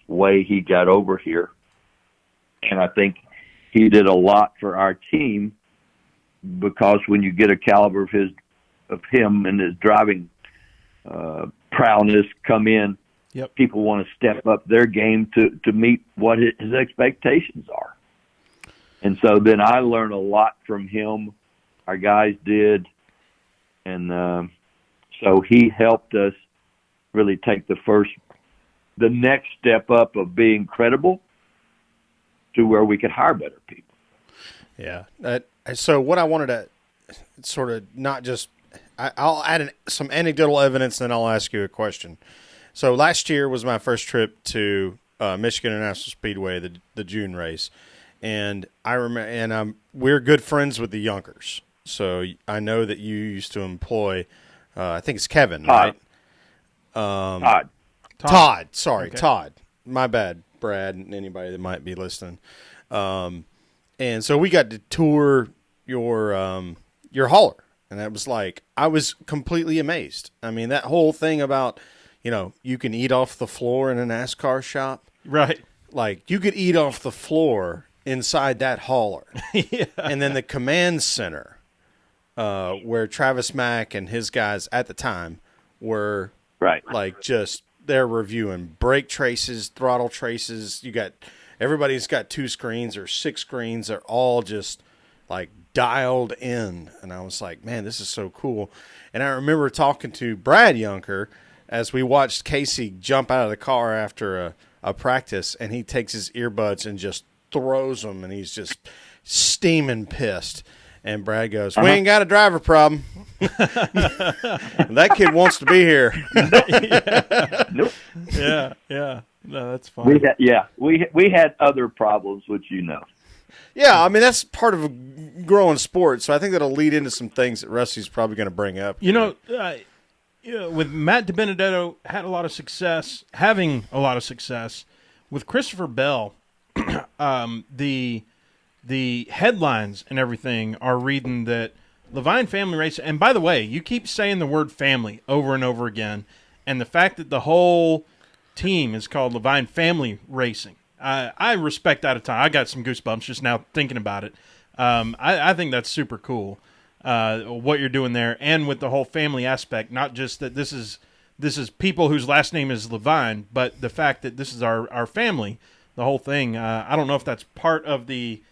way he got over here. And I think he did a lot for our team because when you get a caliber of him and his driving prowess come in, yep, people want to step up their game to meet what his expectations are. And so then I learned a lot from him. Our guys did. And so he helped us really take the next step up of being credible to where we could hire better people. Yeah. So what I wanted to sort of not just I'll add some anecdotal evidence, and then I'll ask you a question. So last year was my first trip to Michigan International Speedway, the June race, and I remember, and we're good friends with the Yonkers. So I know that you used to employ, I think it's Kevin, Todd. right? Todd. Sorry, okay. Todd. My bad, Brad, and anybody that might be listening. And so we got to tour your hauler. And that was like, I was completely amazed. I mean, that whole thing about, you can eat off the floor in a NASCAR shop. right. Like, you could eat off the floor inside that hauler. Yeah. And then the command center, where Travis Mack and his guys at the time were Right. like they're reviewing brake traces, throttle traces. Everybody's got 2 screens or 6 screens. They're all just like dialed in. And I was like, man, this is so cool. And I remember talking to Brad Yunker as we watched Casey jump out of the car after a practice, and he takes his earbuds and just throws them, and he's just steaming pissed. And Brad goes, we ain't got a driver problem. That kid wants to be here. Nope. Yeah. No, that's fine. We had other problems, which Yeah, I mean, that's part of a growing sport, so I think that'll lead into some things that Rusty's probably going to bring up. With Matt DiBenedetto having a lot of success. With Christopher Bell, the headlines and everything are reading that Leavine Family Racing, and by the way, you keep saying the word family over and over again, and the fact that the whole team is called Leavine Family Racing, I respect that a ton. I got some goosebumps just now thinking about it. I think that's super cool, what you're doing there, and with the whole family aspect, not just that this is people whose last name is Leavine, but the fact that this is our family, the whole thing. I don't know if that's part of the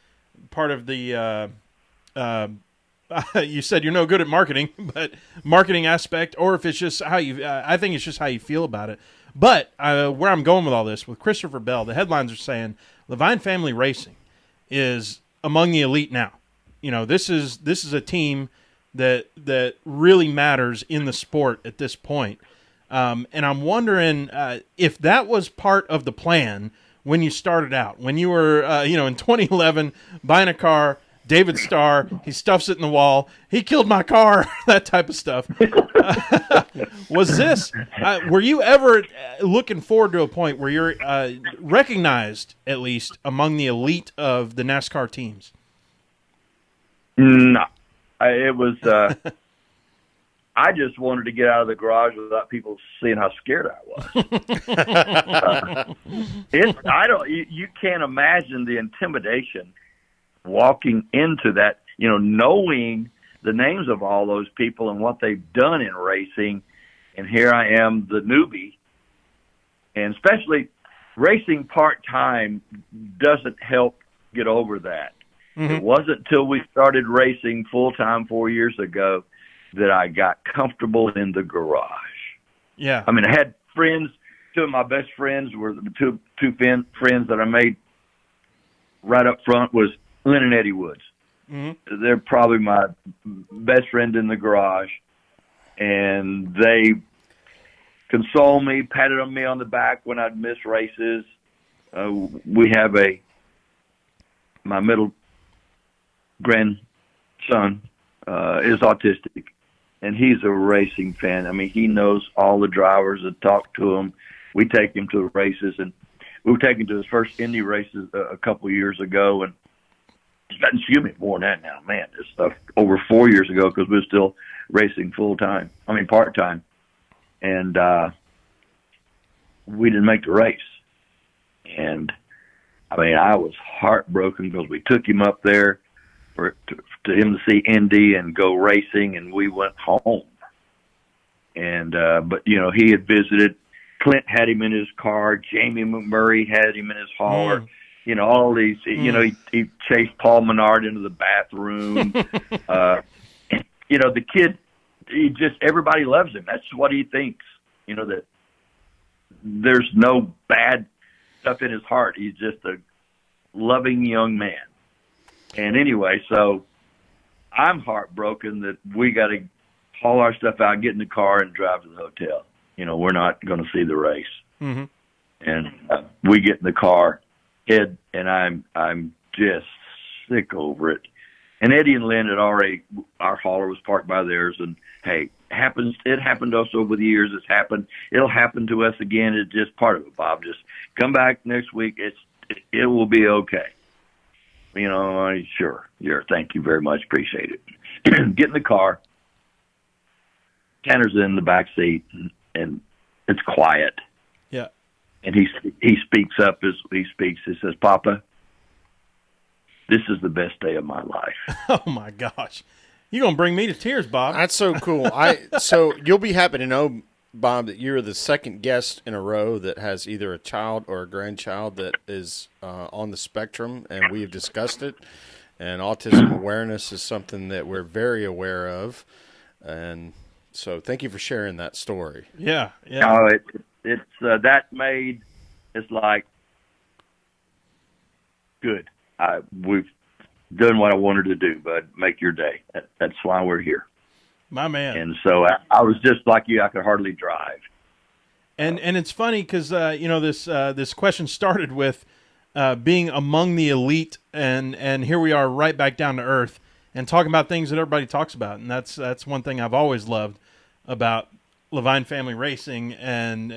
you said you're no good at marketing, but marketing aspect, or if it's just how you, I think it's just how you feel about it. But where I'm going with all this, with Christopher Bell, the headlines are saying Leavine Family Racing is among the elite now. This is a team that really matters in the sport at this point. And I'm wondering if that was part of the plan when you started out, when you were, in 2011, buying a car, David Starr, he stuffs it in the wall, he killed my car, that type of stuff. Was this, were you ever looking forward to a point where you're recognized, at least, among the elite of the NASCAR teams? No. It was, I just wanted to get out of the garage without people seeing how scared I was. You can't imagine the intimidation walking into that, knowing the names of all those people and what they've done in racing. And here I am, the newbie. And especially racing part-time doesn't help get over that. Mm-hmm. It wasn't until we started racing full-time 4 years ago that I got comfortable in the garage. Yeah. I mean, I had friends. Two of my best friends were the two friends that I made right up front was Lynn and Eddie Woods. Mm-hmm. They're probably my best friend in the garage. And they consoled me, patted on me on the back when I'd miss races. We have my middle grandson is autistic. And he's a racing fan. I mean, he knows all the drivers that talk to him. We take him to the races, and we were taking to his first Indy races a couple of years ago. And excuse me, more than that now, man. This stuff over 4 years ago because we were still racing part-time. And we didn't make the race. And, I mean, I was heartbroken because we took him up there to him to see Indy and go racing, and we went home. And but he had visited. Clint had him in his car. Jamie McMurray had him in his hauler. All these. He chased Paul Menard into the bathroom. The kid. Everybody loves him. That's what he thinks. That there's no bad stuff in his heart. He's just a loving young man. And anyway, so I'm heartbroken that we got to haul our stuff out, get in the car, and drive to the hotel. We're not going to see the race. Mm-hmm. And we get in the car, Ed, and I'm just sick over it. And Eddie and Lynn had already, our hauler was parked by theirs, and hey, it happened to us over the years. It's happened. It'll happen to us again. It's just part of it, Bob. Just come back next week. It will be okay. Sure. Thank you very much. Appreciate it. Get in the car. Tanner's in the back seat, and it's quiet. Yeah. And he speaks up as he speaks. He says, "Papa, this is the best day of my life." Oh my gosh, you're gonna bring me to tears, Bob. That's so cool. So you'll be happy to know, Bob, that you're the second guest in a row that has either a child or a grandchild that is on the spectrum, and we have discussed it. And autism awareness is something that we're very aware of, and so thank you for sharing that story. Yeah. It's it's like good. We've done what I wanted to do, bud. Make your day. That's why we're here. My man. And so I was just like you. I could hardly drive. And it's funny because this question started with being among the elite, and here we are right back down to earth and talking about things that everybody talks about, and that's one thing I've always loved about Leavine Family Racing, and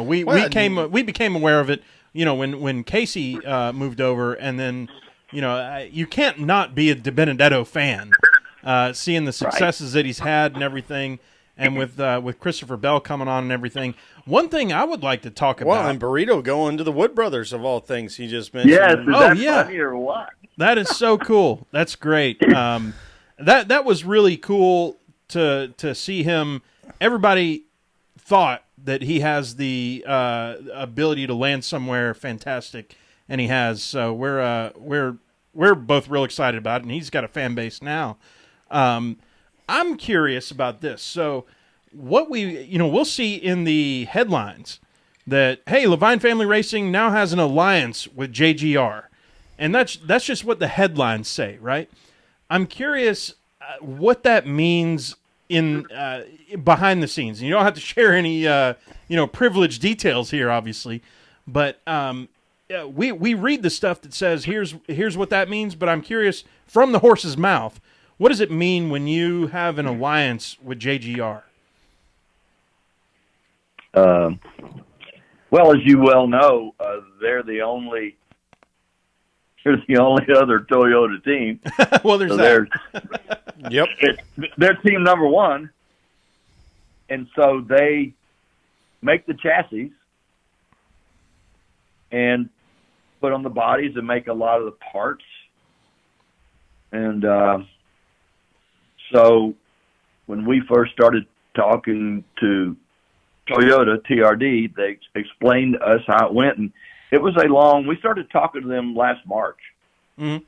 we became aware of it when Casey moved over, and then you can't not be a DiBenedetto fan. Seeing the successes that he's had and everything, and with Christopher Bell coming on and everything. One thing I would like to talk about. Well, and Burrito going to the Wood Brothers of all things. He just mentioned. Yes, funny or what? That is so cool. That's great. That was really cool to see him. Everybody thought that he has the ability to land somewhere fantastic, and he has. So we're both real excited about it, and he's got a fan base now. I'm curious about this. So what we'll see in the headlines that, hey, Leavine Family Racing now has an alliance with JGR. And that's just what the headlines say, right? I'm curious what that means in behind the scenes. And you don't have to share any privileged details here, obviously, but we read the stuff that says here's what that means. But I'm curious from the horse's mouth, what does it mean when you have an alliance with JGR? Well, as you well know, they're the only other Toyota team. Well, there's so that. Yep. They're team number one. and so they make the chassis and put on the bodies and make a lot of the parts. And so when we first started talking to Toyota, TRD, they explained to us how it went. And it was we started talking to them last March. Mm-hmm.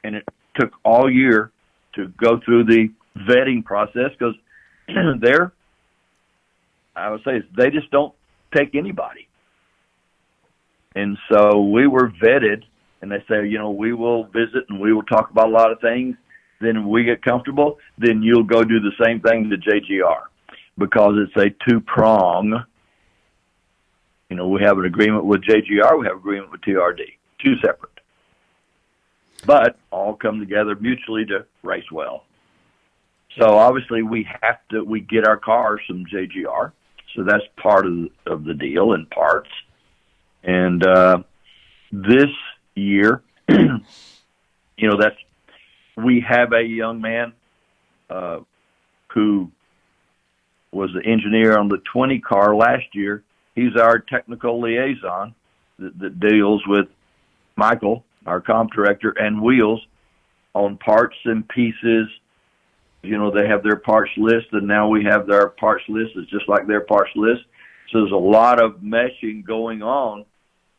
And it took all year to go through the vetting process because I would say, they just don't take anybody. And so we were vetted, and they say, we will visit and we will talk about a lot of things. Then when we get comfortable, then you'll go do the same thing to JGR because it's a two-prong. We have an agreement with JGR, we have an agreement with TRD, two separate. But all come together mutually to race well. So obviously we get our cars from JGR. So that's part of the deal in parts. And this year, we have a young man who was the engineer on the 20 car last year. He's our technical liaison that deals with Michael, our comp director, and Wheels on parts and pieces. They have their parts list, and now we have their parts list. It's just like their parts list. So there's a lot of meshing going on.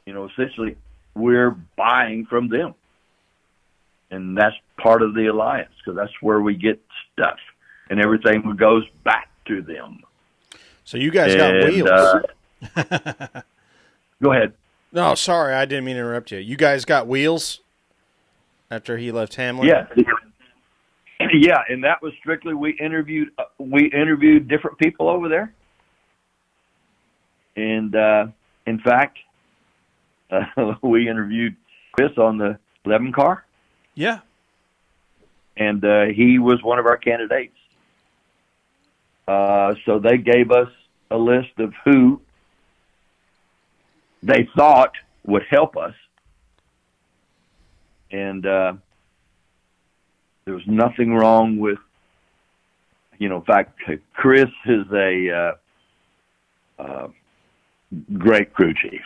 Essentially, we're buying from them. And that's part of the alliance because that's where we get stuff. And everything goes back to them. So you guys got wheels. Go ahead. No, sorry, I didn't mean to interrupt you. You guys got wheels after he left Hamlin? Yeah. Yeah, and that was strictly we interviewed different people over there. And in fact, we interviewed Chris on the 11 car. Yeah. And he was one of our candidates. So they gave us a list of who they thought would help us. And there was nothing wrong with, in fact, Chris is a great crew chief.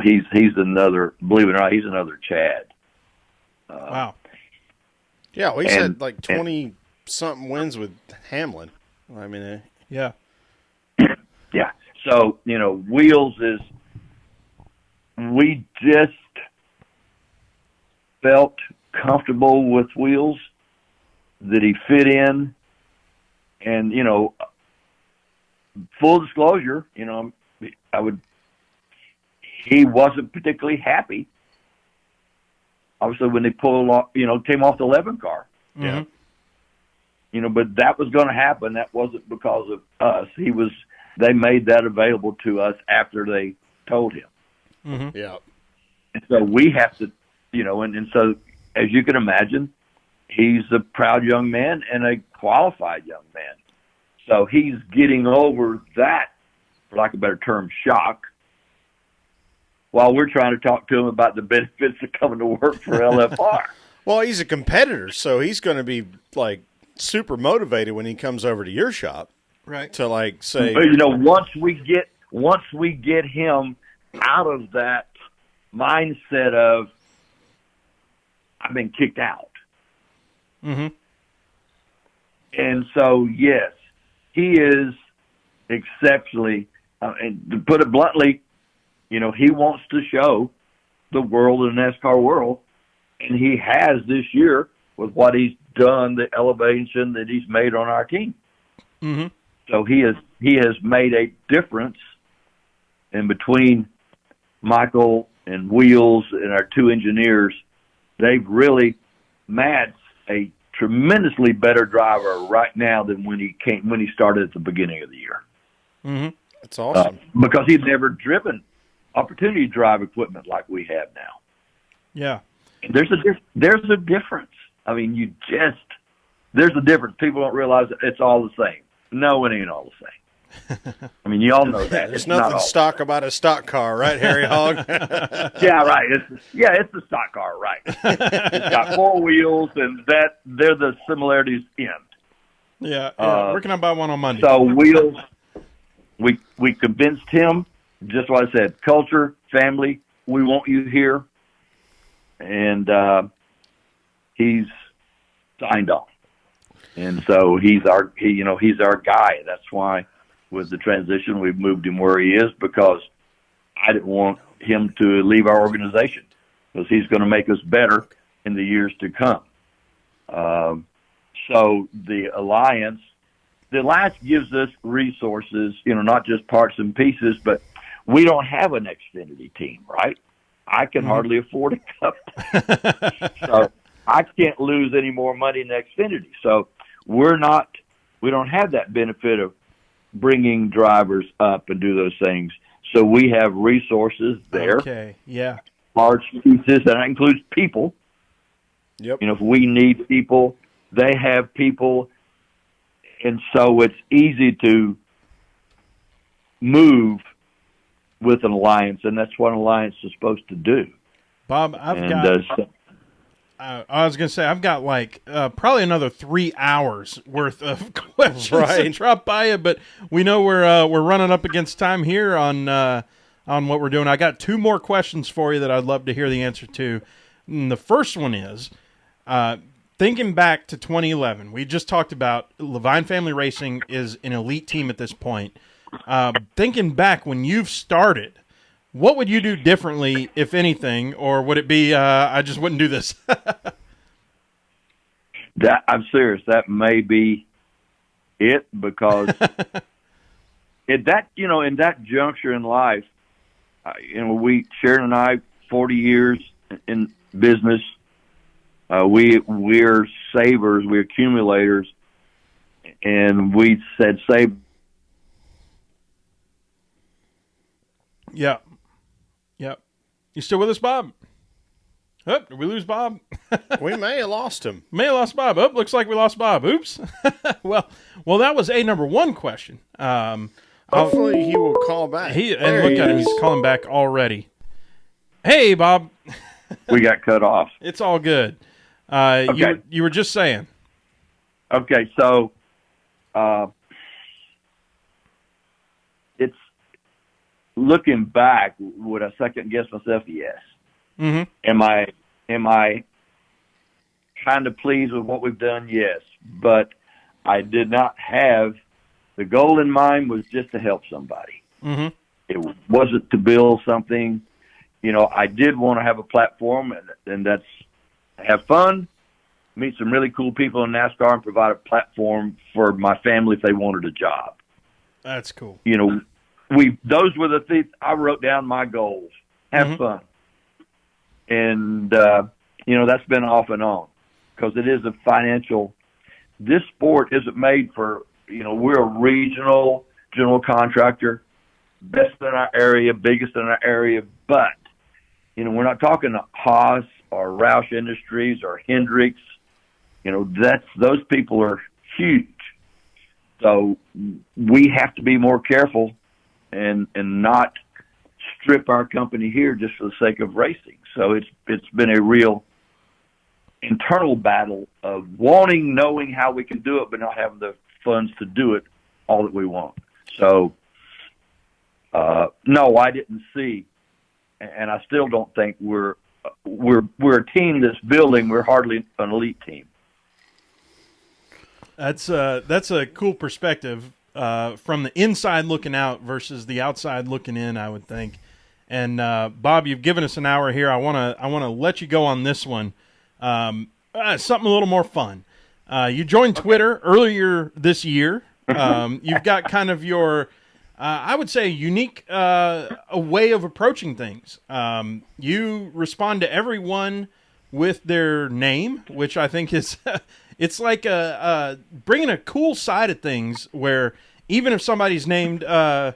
He's another, believe it or not, he's another Chad. Wow. Yeah, well, he said 20-something wins with Hamlin. I mean, yeah. Yeah. So, Wheels is, we just felt comfortable with Wheels, that he fit in. And, full disclosure, he wasn't particularly happy. Obviously, when they came off the 11 car. Yeah. But that was going to happen. That wasn't because of us. They made that available to us after they told him. Mm-hmm. Yeah. And so we have to, and so as you can imagine, he's a proud young man and a qualified young man. So he's getting over that, for lack of a better term, shock, while we're trying to talk to him about the benefits of coming to work for LFR. Well, he's a competitor, so he's going to be super motivated when he comes over to your shop, right? To say, once we get him out of that mindset of I've been kicked out, mm-hmm. and so yes, he is exceptionally, and to put it bluntly, he wants to show the world and the NASCAR world, and he has this year with what he's done, the elevation that he's made on our team. Mm-hmm. So he has made a difference in between Michael and Wheels and our two engineers. They've really, Matt's a tremendously better driver right now than when he started at the beginning of the year. Mm-hmm. That's awesome. Because he's never driven opportunity drive equipment like we have now. Yeah. There's a difference. I mean, there's a difference. People don't realize that it's all the same. No, it ain't all the same. I mean, you all know that. There's nothing stock about a stock car, right, Harry Hogg? Yeah, right. It's the stock car, right. It's got four wheels, and they're the similarities end. Yeah, where can I buy one on Monday? So we convinced him, just what I said, culture, family, we want you here. And he's signed on. And so he's our guy. That's why with the transition, we've moved him where he is, because I didn't want him to leave our organization, because he's going to make us better in the years to come. So the alliance gives us resources, not just parts and pieces, but we don't have an Xfinity team, right? I can hardly afford a cup. So I can't lose any more money in Xfinity. So we don't have that benefit of bringing drivers up and do those things. So we have resources there. Okay, yeah. Parts, pieces, and that includes people. Yep. If we need people, they have people. And so it's easy to move with an alliance, and that's what an alliance is supposed to do. Bob, I was going to say, I've got like probably another 3 hours worth of questions to drop by you, but we know we're running up against time here on what we're doing. I got 2 more questions for you that I'd love to hear the answer to. And the first one is, thinking back to 2011, we just talked about Levine Family Racing is an elite team at this point. Thinking back when you've started, what would you do differently, if anything, or would it be I just wouldn't do this? I'm serious. That may be it, because in that juncture in life, Sharon and I, 40 years in business. We're savers, we're accumulators, and we said save. Yeah. Yep. You still with us, Bob? Oh, did we lose Bob? We may have lost him. May have lost Bob. Oh, looks like we lost Bob. Oops. well, that was a number 1 question. Hopefully he will call back. Look at him. He's calling back already. Hey, Bob. We got cut off. It's all good. Okay. You were just saying. Okay, so it's looking back. Would I second guess myself? Yes. Mm-hmm. Am I kind of pleased with what we've done? Yes, but I did not have the goal in mind. Was just to help somebody. Mm-hmm. It wasn't to build something. I did want to have a platform, and that's have fun, meet some really cool people in NASCAR, and provide a platform for my family if they wanted a job. That's cool. Those were the things I wrote down. My goals: have fun, and that's been off and on, because it is a financial. This sport isn't made for. We're a regional general contractor, best in our area, biggest in our area, but we're not talking Haas or Roush Industries or Hendricks. Those people are huge. So we have to be more careful and not strip our company here just for the sake of racing. So it's been a real internal battle of knowing how we can do it, but not having the funds to do it all that we want. So no, I didn't see, and I still don't think we're a team that's building. We're hardly an elite team. That's a cool perspective from the inside looking out versus the outside looking in, I would think. And Bob, you've given us an hour here. I want to let you go on this one. Something a little more fun. You joined Twitter earlier this year. You've got kind of your I would say unique a way of approaching things. You respond to everyone with their name, which I think is it's like bringing a cool side of things where even if somebody's named I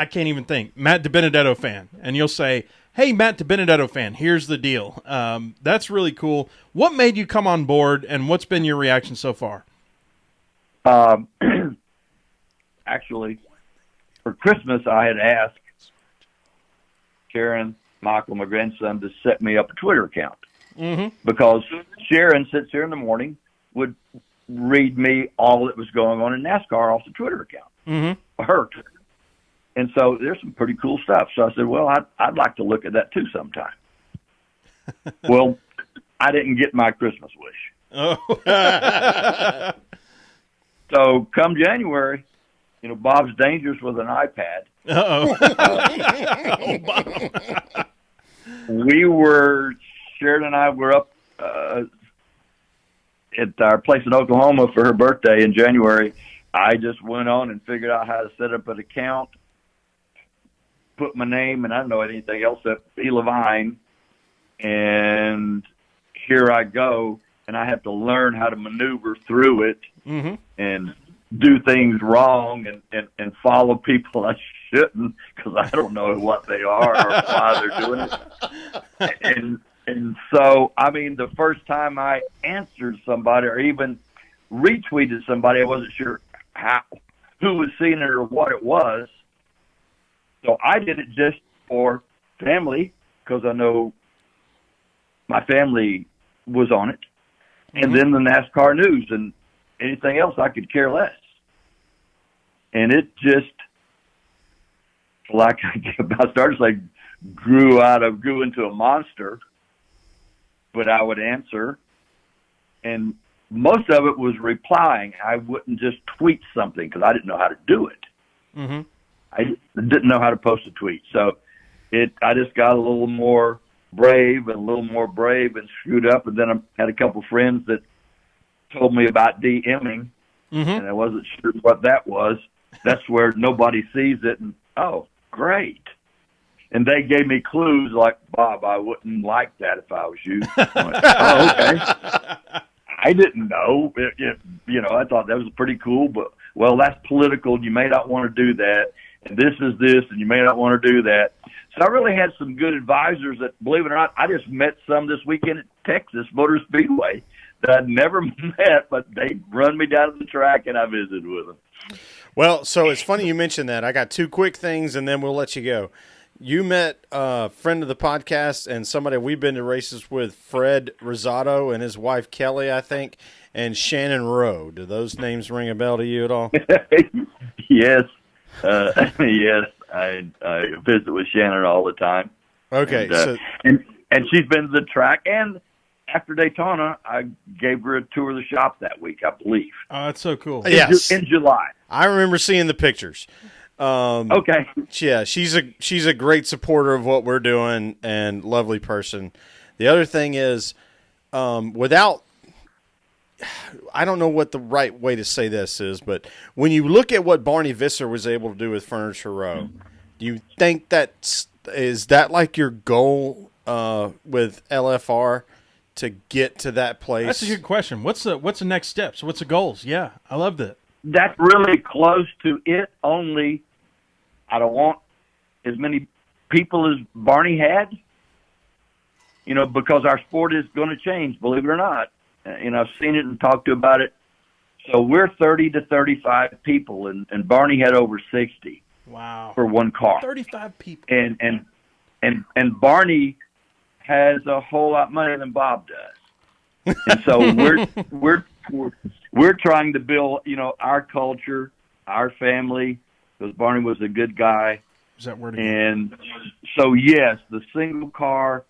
can't even think, Matt DiBenedetto fan, and you'll say, hey, Matt DiBenedetto fan, here's the deal. That's really cool. What made you come on board, and what's been your reaction so far? Actually, for Christmas, I had asked Sharon, Michael, my grandson, to set me up a Twitter account. Mm-hmm. Because Sharon sits here in the morning, would read me all that was going on in NASCAR off the Twitter account, her Twitter. And so there's some pretty cool stuff. So I said, well, I'd like to look at that too sometime. Well, I didn't get my Christmas wish. Oh. So come January, Bob's Dangerous with an iPad. Sharon and I were up at our place in Oklahoma for her birthday in January. I just went on and figured out how to set up an account, put my name, and I don't know anything else except E. Levine, and here I go, and I have to learn how to maneuver through it and do things wrong and follow people I shouldn't because I don't know what they are or why they're doing it. And so, I mean, the first time I answered somebody or even retweeted somebody, I wasn't sure who was seeing it or what it was. So I did it just for family because I know my family was on it. And then the NASCAR news and anything else I could care less. And it just, like I started to say, grew into a monster. But I would answer, and most of it was replying. I wouldn't just tweet something because I didn't know how to do it. I didn't know how to post a tweet. So I just got a little more brave and screwed up. And then I had a couple friends that told me about DMing, and I wasn't sure what that was. That's where nobody sees it. And, oh, great. And they gave me clues like, Bob, I wouldn't like that if I was you. I went, oh, okay. I didn't know. I thought that was pretty cool, but, well, that's political. You may not want to do that. And this is this, and you may not want to do that. So I really had some good advisors that, believe it or not, I just met some this weekend at Texas Motor Speedway that I'd never met, but they run me down to the track, and I visited with them. Well, so it's funny you mentioned that. I got two quick things, and then we'll let you go. You met a friend of the podcast and somebody we've been to races with, Fred Rosado and his wife Kelly, I think, and Shannon Rowe. Do those names ring a bell to you at all? Yes. Yes. I visit with Shannon all the time. Okay. And she's been to the track. And after Daytona, I gave her a tour of the shop that week, I believe. Oh, that's so cool. Yes. In July. I remember seeing the pictures. Okay. Yeah, she's a great supporter of what we're doing and lovely person. The other thing is, I don't know what the right way to say this is, but when you look at what Barney Visser was able to do with Furniture Row, do you think is that like your goal with LFR to get to that place? That's a good question. What's the next steps? What's the goals? Yeah, I love that. That's really close to it, only I don't want as many people as Barney had, because our sport is going to change, believe it or not. I've seen it and talked to about it. So we're 30 to 35 people, and Barney had over 60. Wow. For one car. 35 people. And Barney has a whole lot more than Bob does. And so we're trying to build, our culture, our family, because Barney was a good guy. Is that word? And so, yes, the single car,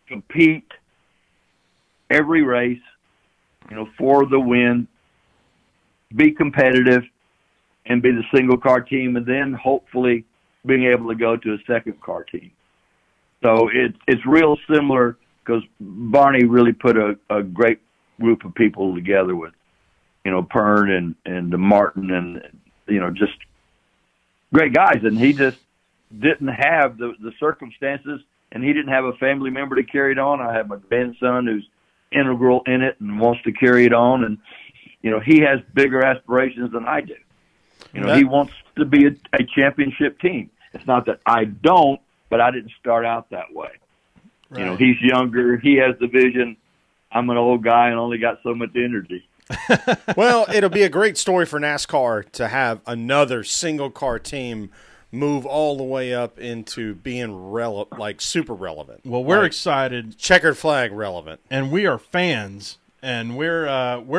compete every race, for the win, be competitive, and be the single car team, and then hopefully being able to go to a second car team. So it's real similar because Barney really put a great group of people together with, Pern and Martin and, just great guys. And he just didn't have the circumstances, and he didn't have a family member to carry it on. I have my grandson who's integral in it and wants to carry it on. And, he has bigger aspirations than I do. He wants to be a championship team. It's not that I don't, but I didn't start out that way. Right. He's younger. He has the vision. I'm an old guy and only got so much energy. Well, it'll be a great story for NASCAR to have another single car team move all the way up into being super relevant. Well, we're excited. Checkered flag relevant. And we are fans and we're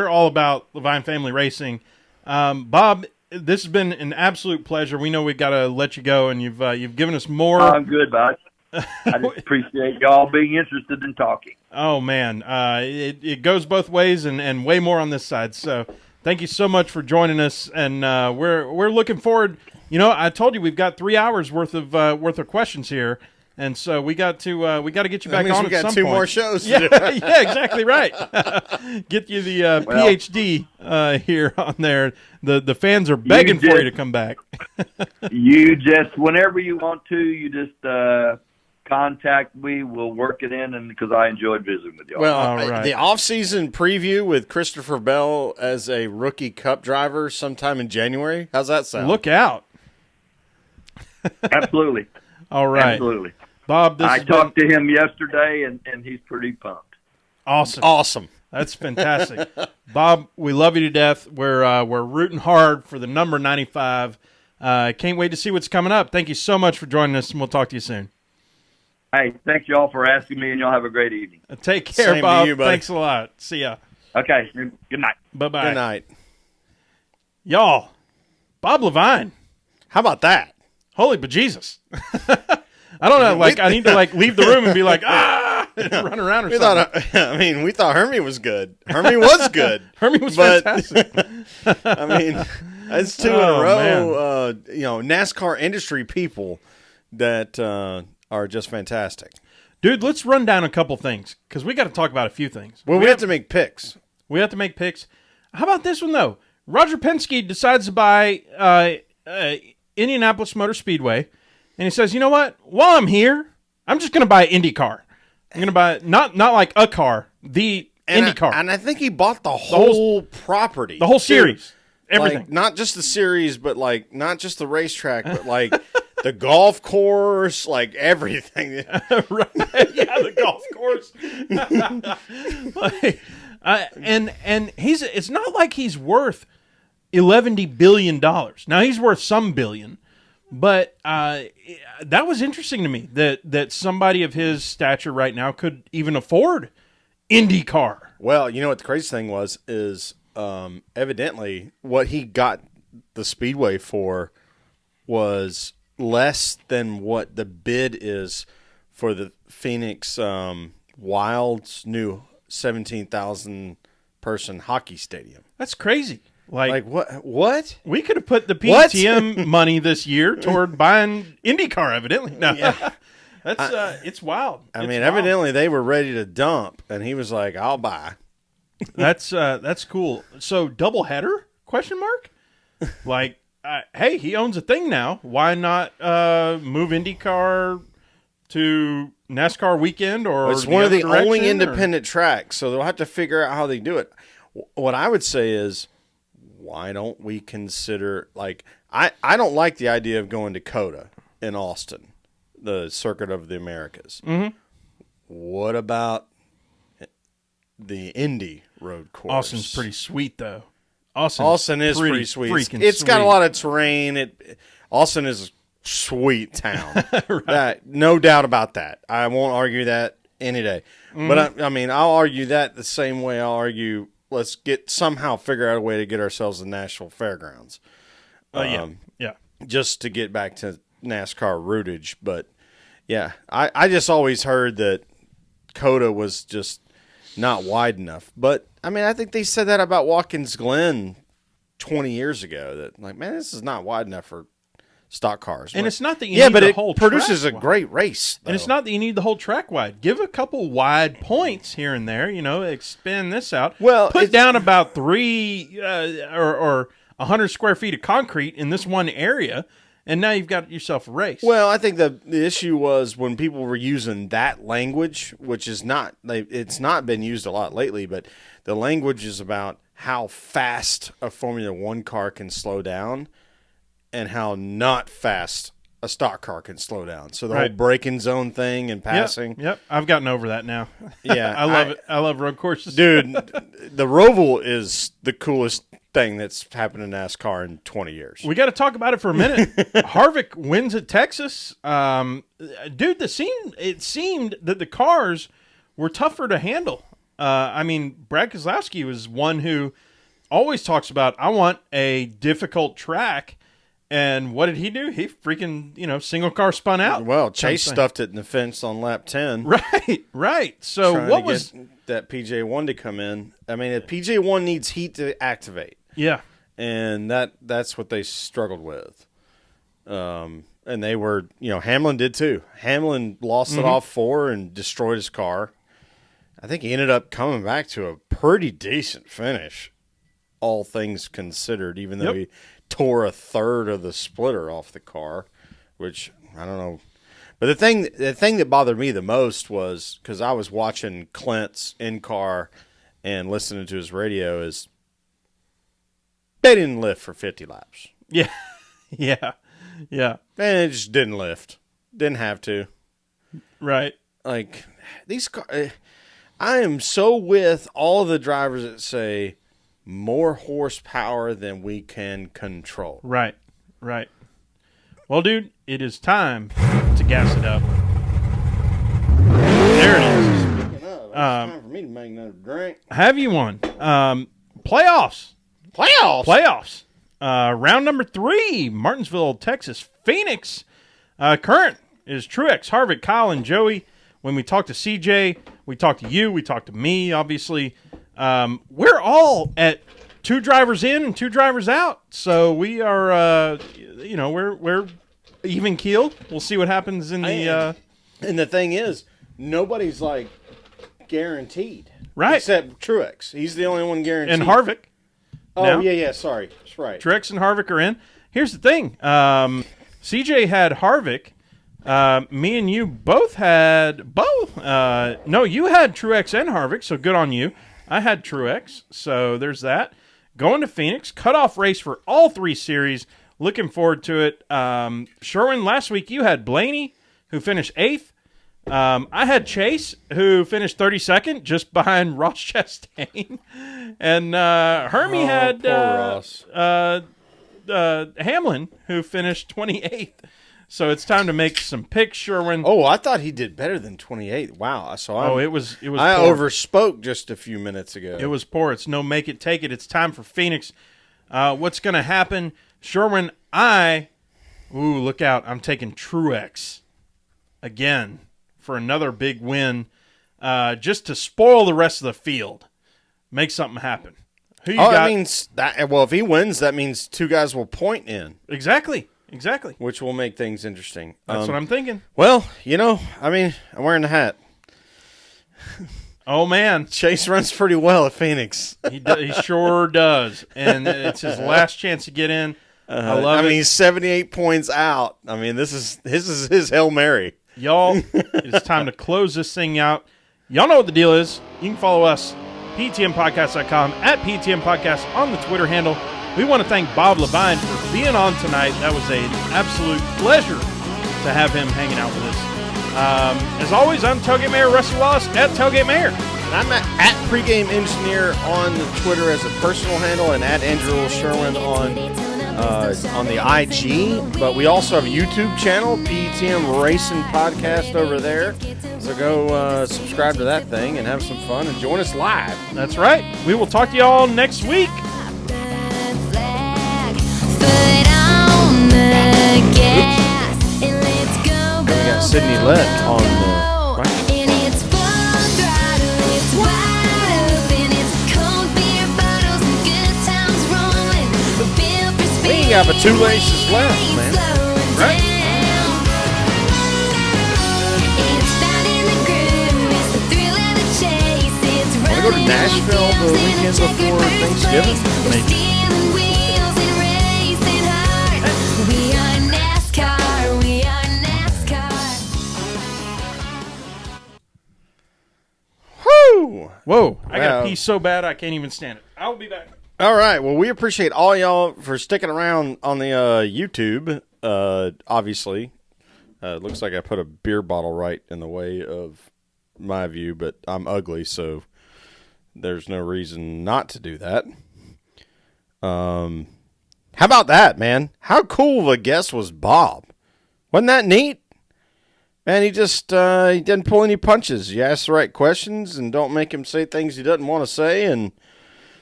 all about Levine Family Racing. Bob, this has been an absolute pleasure. We know we've got to let you go, and you've given us more. I'm good, bud. I just appreciate y'all being interested in talking. Oh man, it goes both ways, and way more on this side. So thank you so much for joining us, and we're looking forward. You know, I told you we've got 3 hours worth of questions here, and so we got to get you back on at some point. We got two more shows. Yeah, yeah, exactly right. Get you the PhD here on there. The fans are begging for you to come back. You just, whenever you want to, you just contact me. We'll work it in, and because I enjoyed visiting with y'all. Well, right. The off-season preview with Christopher Bell as a rookie Cup driver sometime in January. How's that sound? Look out. Absolutely. All right. Absolutely. Bob, I talked to him yesterday, and he's pretty pumped. Awesome. That's fantastic. Bob, we love you to death. We're rooting hard for the number 95. Can't wait to see what's coming up. Thank you so much for joining us, and we'll talk to you soon. Hey, thanks y'all for asking me, and y'all have a great evening. Take care, Same Bob. to you, buddy. Thanks a lot. See ya. Okay. Good night. Bye-bye. Good night. Y'all, Bob Levine. How about that? Holy bejesus. I don't know, I need to leave the room and be like, and run around or something. We thought Hermie was good. Hermie was good. Hermie was fantastic. That's two in a row. NASCAR industry people that are just fantastic. Dude, let's run down a couple things because we got to talk about a few things. Well, we have to make picks. We have to make picks. How about this one, though? Roger Penske decides to buy Indianapolis Motor Speedway, and he says, you know what? While I'm here, I'm just going to buy IndyCar. I'm going to buy not like a car, the IndyCar. And I think he bought the whole property. The whole series. Everything. Like, not just the series, but not just the racetrack, but the golf course, everything. Right. Yeah, the golf course. And it's not like he's worth $11 billion. Now he's worth some billion, but that was interesting to me that somebody of his stature right now could even afford IndyCar. Well, you know what the crazy thing is evidently what he got the Speedway for was less than what the bid is for the Phoenix Wild's new 17,000 person hockey stadium. That's crazy. Like what? We could have put the PTM money this year toward buying IndyCar, evidently. No. Yeah. That's it's wild. Evidently they were ready to dump, and he was like, "I'll buy." That's cool. So doubleheader? ? Hey, he owns a thing now. Why not move IndyCar to NASCAR weekend or it's one of the only independent tracks, so they'll have to figure out how they do it. What I would say is, why don't we consider I don't like the idea of going to COTA in Austin, the Circuit of the Americas. Mm-hmm. What about the Indy road course? Austin's pretty sweet, though. Austin is pretty sweet. It's got a lot of terrain. Austin is a sweet town. Right. No doubt about that. I won't argue that any day. Mm-hmm. But I'll argue that the same way I'll argue let's somehow figure out a way to get ourselves to Nashville Fairgrounds. Yeah. Just to get back to NASCAR rootage. But yeah, I just always heard that COTA was just not wide enough. But I think they said that about Watkins Glen 20 years ago. That man, this is not wide enough for stock cars. And it's not that you need the whole track produces a great race. Though. And it's not that you need the whole track wide. Give a couple wide points here and there. Expand this out. Well, put down about 3 or 100 square feet of concrete in this one area, and now you've got yourself a race. Well, I think the issue was when people were using that language, which is not it's not been used a lot lately, but the language is about how fast a Formula One car can slow down and how not fast a stock car can slow down. So the whole braking zone thing and passing. Yep. I've gotten over that now. Yeah. I love it. I love road courses. Dude, the Roval is the coolest thing that's happened in NASCAR in 20 years. We got to talk about it for a minute. Harvick wins at Texas. Dude, it seemed that the cars were tougher to handle I mean, Brad Keselowski was one who always talks about, I want a difficult track. And what did he do? He freaking, single car spun out. Well, Chase stuffed it in the fence on lap 10. Right. So what was that PJ1 to come in? I mean, the PJ1 needs heat to activate. Yeah. And that's what they struggled with. And they were, Hamlin did too. Hamlin lost it off 4 and destroyed his car. I think he ended up coming back to a pretty decent finish, all things considered, even though he tore a third of the splitter off the car, which I don't know. But the thing that bothered me the most was, because I was watching Clint's in-car and listening to his radio, is they didn't lift for 50 laps. Yeah. Yeah. And it just didn't lift. Didn't have to. Right. Like, these cars, I am so with all the drivers that say more horsepower than we can control. Right. Well, dude, it is time to gas it up. There it is. Speaking of, it's time for me to make another drink. Have you won? Playoffs. Round number 3, Martinsville, Texas. Phoenix. Current is Truex, Harvick, Kyle, and Joey. When we talk to CJ, we talk to you, we talk to me, obviously. We're all at 2 drivers in and 2 drivers out. So we are, we're even keeled. We'll see what happens in the. And the thing is, nobody's like guaranteed, right? Except Truex. He's the only one guaranteed. And Harvick. Oh now. yeah. Sorry, that's right. Truex and Harvick are in. Here's the thing. CJ had Harvick. Me and you both had both. No, you had Truex and Harvick, so good on you. I had Truex, so there's that. Going to Phoenix, cutoff race for all 3 series. Looking forward to it. Sherwin, last week you had Blaney, who finished 8th. I had Chase, who finished 32nd, just behind Ross Chastain. And Hermie had Hamlin, who finished 28th. So it's time to make some picks, Sherwin. Oh, I thought he did better than 28. Wow. So it was. I poor. Overspoke just a few minutes ago. It was poor. It's no make it, take it. It's time for Phoenix. What's going to happen? Sherwin, look out. I'm taking Truex again for another big win, just to spoil the rest of the field. Make something happen. Who you got? That means if he wins, that means 2 guys will point in. Exactly. Which will make things interesting. That's what I'm thinking. Well, I'm wearing the hat. Oh, man. Chase runs pretty well at Phoenix. He sure does. And it's his last chance to get in. I love it. He's 78 points out. This is his Hail Mary. Y'all, it's time to close this thing out. Y'all know what the deal is. You can follow us, ptmpodcast.com, at PTMPodcast on the Twitter handle. We want to thank Bob Levine for being on tonight. That was an absolute pleasure to have him hanging out with us. As always, I'm Tailgate Mayor Rusty Wallace at Tailgate Mayor. And I'm at Pregame Engineer on Twitter as a personal handle, and at Andrew Sherwin on the IG. But we also have a YouTube channel, PTM Racing Podcast over there. So go subscribe to that thing and have some fun and join us live. That's right. We will talk to y'all next week. We got Sydney Lett on the. We ain't got but 2 races left, man. Right? Want to go to Nashville the weekend before Thanksgiving? Maybe. Whoa. I got to pee so bad I can't even stand it. I'll be back. All right. Well, we appreciate all y'all for sticking around on the YouTube. Obviously, it looks like I put a beer bottle right in the way of my view, but I'm ugly, so there's no reason not to do that. How about that, man? How cool of a guest was Bob? Wasn't that neat? Man, he just he didn't pull any punches. You ask the right questions and don't make him say things he doesn't want to say. And,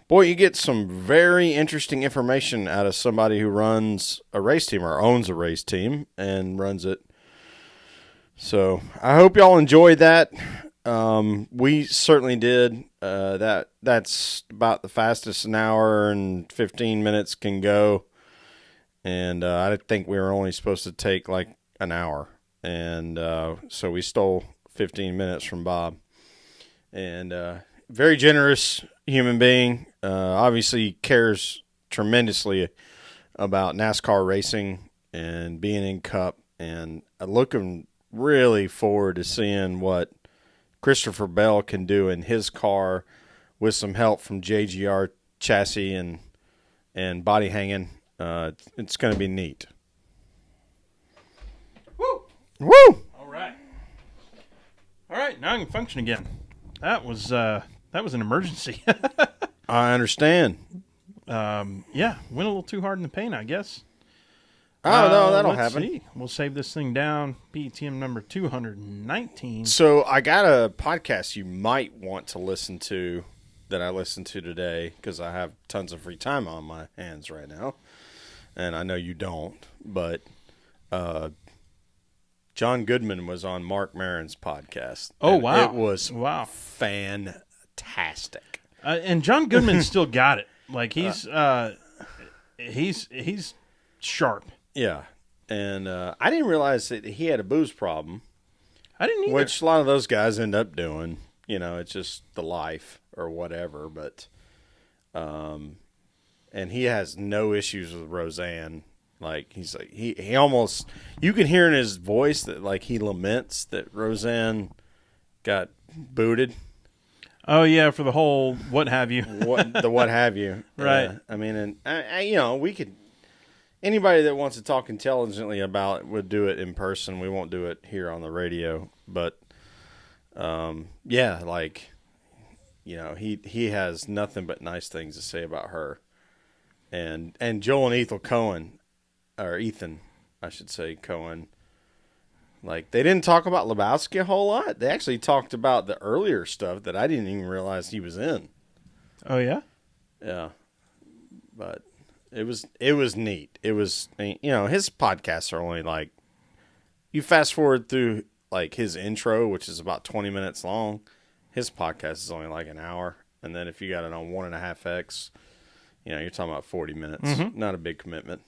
boy, you get some very interesting information out of somebody who runs a race team or owns a race team and runs it. So I hope y'all enjoyed that. We certainly did. That's about the fastest an hour and 15 minutes can go. And I think we were only supposed to take like an hour. And so we stole 15 minutes from Bob. And very generous human being. Obviously cares tremendously about NASCAR racing and being in Cup. And looking really forward to seeing what Christopher Bell can do in his car with some help from JGR chassis and body hanging. It's going to be neat. Woo! Woo! All right. Now I can function again. That was an emergency. I understand. Yeah, went a little too hard in the paint, I guess. Oh, no, that'll let's happen. see. We'll save this thing down. PTM number 219. So I got a podcast you might want to listen to that I listened to today because I have tons of free time on my hands right now. And I know you don't, but John Goodman was on Mark Maron's podcast. Oh, wow. It was fantastic. And John Goodman still got it. Like he's sharp. Yeah. And I didn't realize that he had a booze problem. I didn't either. Which a lot of those guys end up doing. You know, it's just the life or whatever. But, and he has no issues with Roseanne. Like, he's like, he almost, you can hear in his voice that, like, he laments that Roseanne got booted. Oh, yeah, for the whole what have you. what have you. Right. I mean, and, you know, we could, anybody that wants to talk intelligently about it would do it in person. We won't do it here on the radio. But, yeah, like, you know, he has nothing but nice things to say about her. And Joel and Ethel Cohen, or Ethan, I should say, Cohen, like, they didn't talk about Lebowski a whole lot. They actually talked about the earlier stuff that I didn't even realize he was in. Oh, yeah? Yeah. But it was neat. It was, you know, his podcasts are only like, you fast forward through like his intro, which is about 20 minutes long. His podcast is only like an hour. And then if you got it on 1.5X, you know, you're talking about 40 minutes. Mm-hmm. Not a big commitment.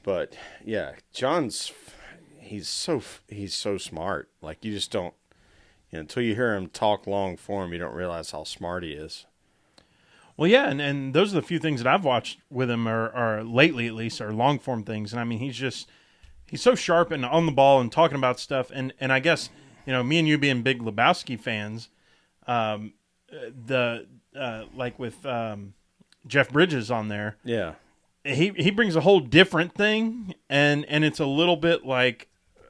But yeah, John's, he's so smart. Like, you just don't, you know, until you hear him talk long form, you don't realize how smart he is. Well, yeah, and those are the few things that I've watched with him, are lately at least, are long form things. And I mean, he's so sharp and on the ball and talking about stuff. And I guess, you know, me and you being big Lebowski fans, like with Jeff Bridges on there, Yeah. he brings a whole different thing, and it's a little bit like,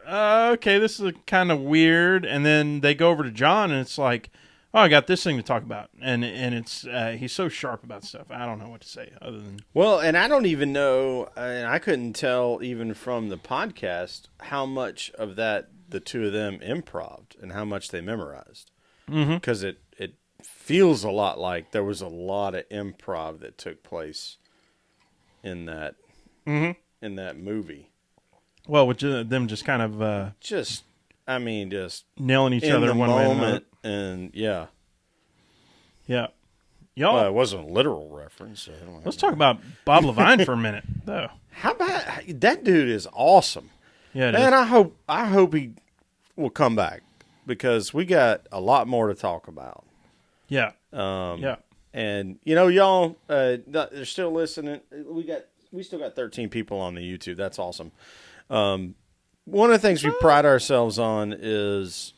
okay, this is kind of weird. And then they go over to John, and it's like, oh, I got this thing to talk about, and it's he's so sharp about stuff. I don't know what to say other than, well, and I don't even know, and I couldn't tell even from the podcast how much of that the two of them improv'd and how much they memorized, because it feels a lot like there was a lot of improv that took place in that in that movie. well, with them just kind of Just nailing each in other the one way or another. moment, and yeah. Yeah. Y'all, Well, it wasn't a literal reference. So let's talk about Bob Levine for a minute, though. How about that dude is awesome. Yeah, it Man, is. I hope he will come back because we got a lot more to talk about. Yeah. Yeah. And you know, y'all, they're still listening. We still got 13 people on the YouTube. That's awesome. One of the things we pride ourselves on is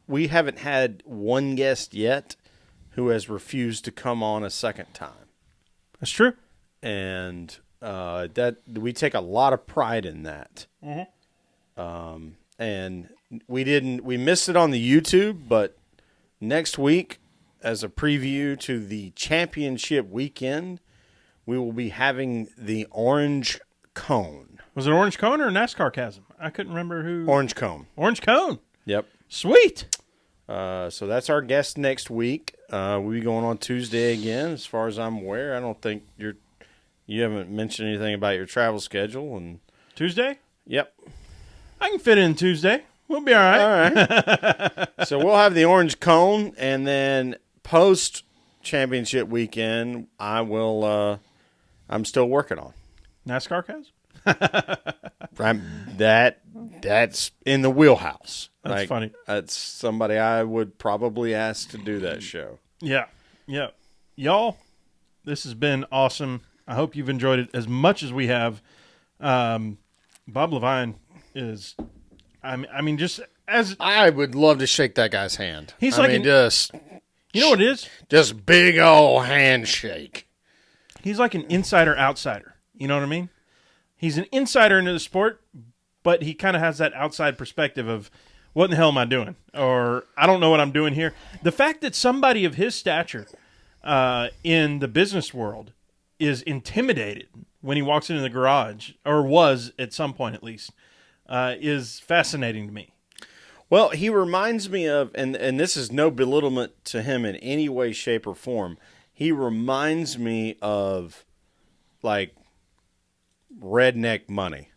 we haven't had one guest yet who has refused to come on a second time. That's true. And that we take a lot of pride in that. And we missed it on the YouTube, but next week, as a preview to the championship weekend, we will be having the Orange Cone. Was it Orange Cone or NASCAR Chasm? I couldn't remember who. Orange Cone. Orange Cone. Yep. Sweet. So that's our guest next week. We'll be going on Tuesday again, as far as I'm aware. I don't think you haven't mentioned anything about your travel schedule. And Tuesday? Yep. I can fit in Tuesday. We'll be all right. All right. So we'll have the Orange Cone, and then post-championship weekend, I'm still working on. NASCAR Chasm? That's in the wheelhouse. That's funny. That's somebody I would probably ask to do that show. Yeah. Yeah. Y'all, this has been awesome. I hope you've enjoyed it as much as we have. Bob Levine is, I mean, just as I would love to shake that guy's hand. He's you know what it is? Just big old handshake. He's like an insider-outsider. You know what I mean? He's an insider into the sport, but he kind of has that outside perspective of, what in the hell am I doing? Or, I don't know what I'm doing here. The fact that somebody of his stature in the business world is intimidated when he walks into the garage, or was at some point at least, is fascinating to me. Well, he reminds me of, and this is no belittlement to him in any way, shape, or form. He reminds me of, like, redneck money.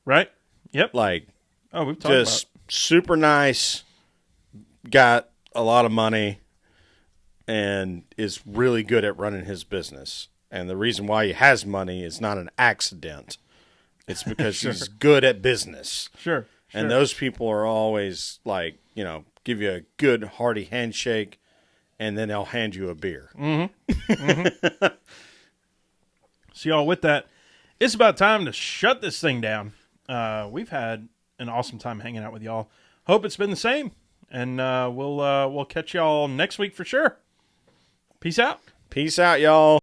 Right? Yep. Like, we've talked just super nice, got a lot of money, and is really good at running his business. And the reason why he has money is not an accident. It's because he's good at business. Sure. And those people are always like, give you a good hearty handshake, and then they'll hand you a beer. Mm-hmm. Mm-hmm. So, y'all, with that, it's about time to shut this thing down. We've had an awesome time hanging out with y'all. Hope it's been the same, and we'll catch y'all next week for sure. Peace out. Peace out, y'all.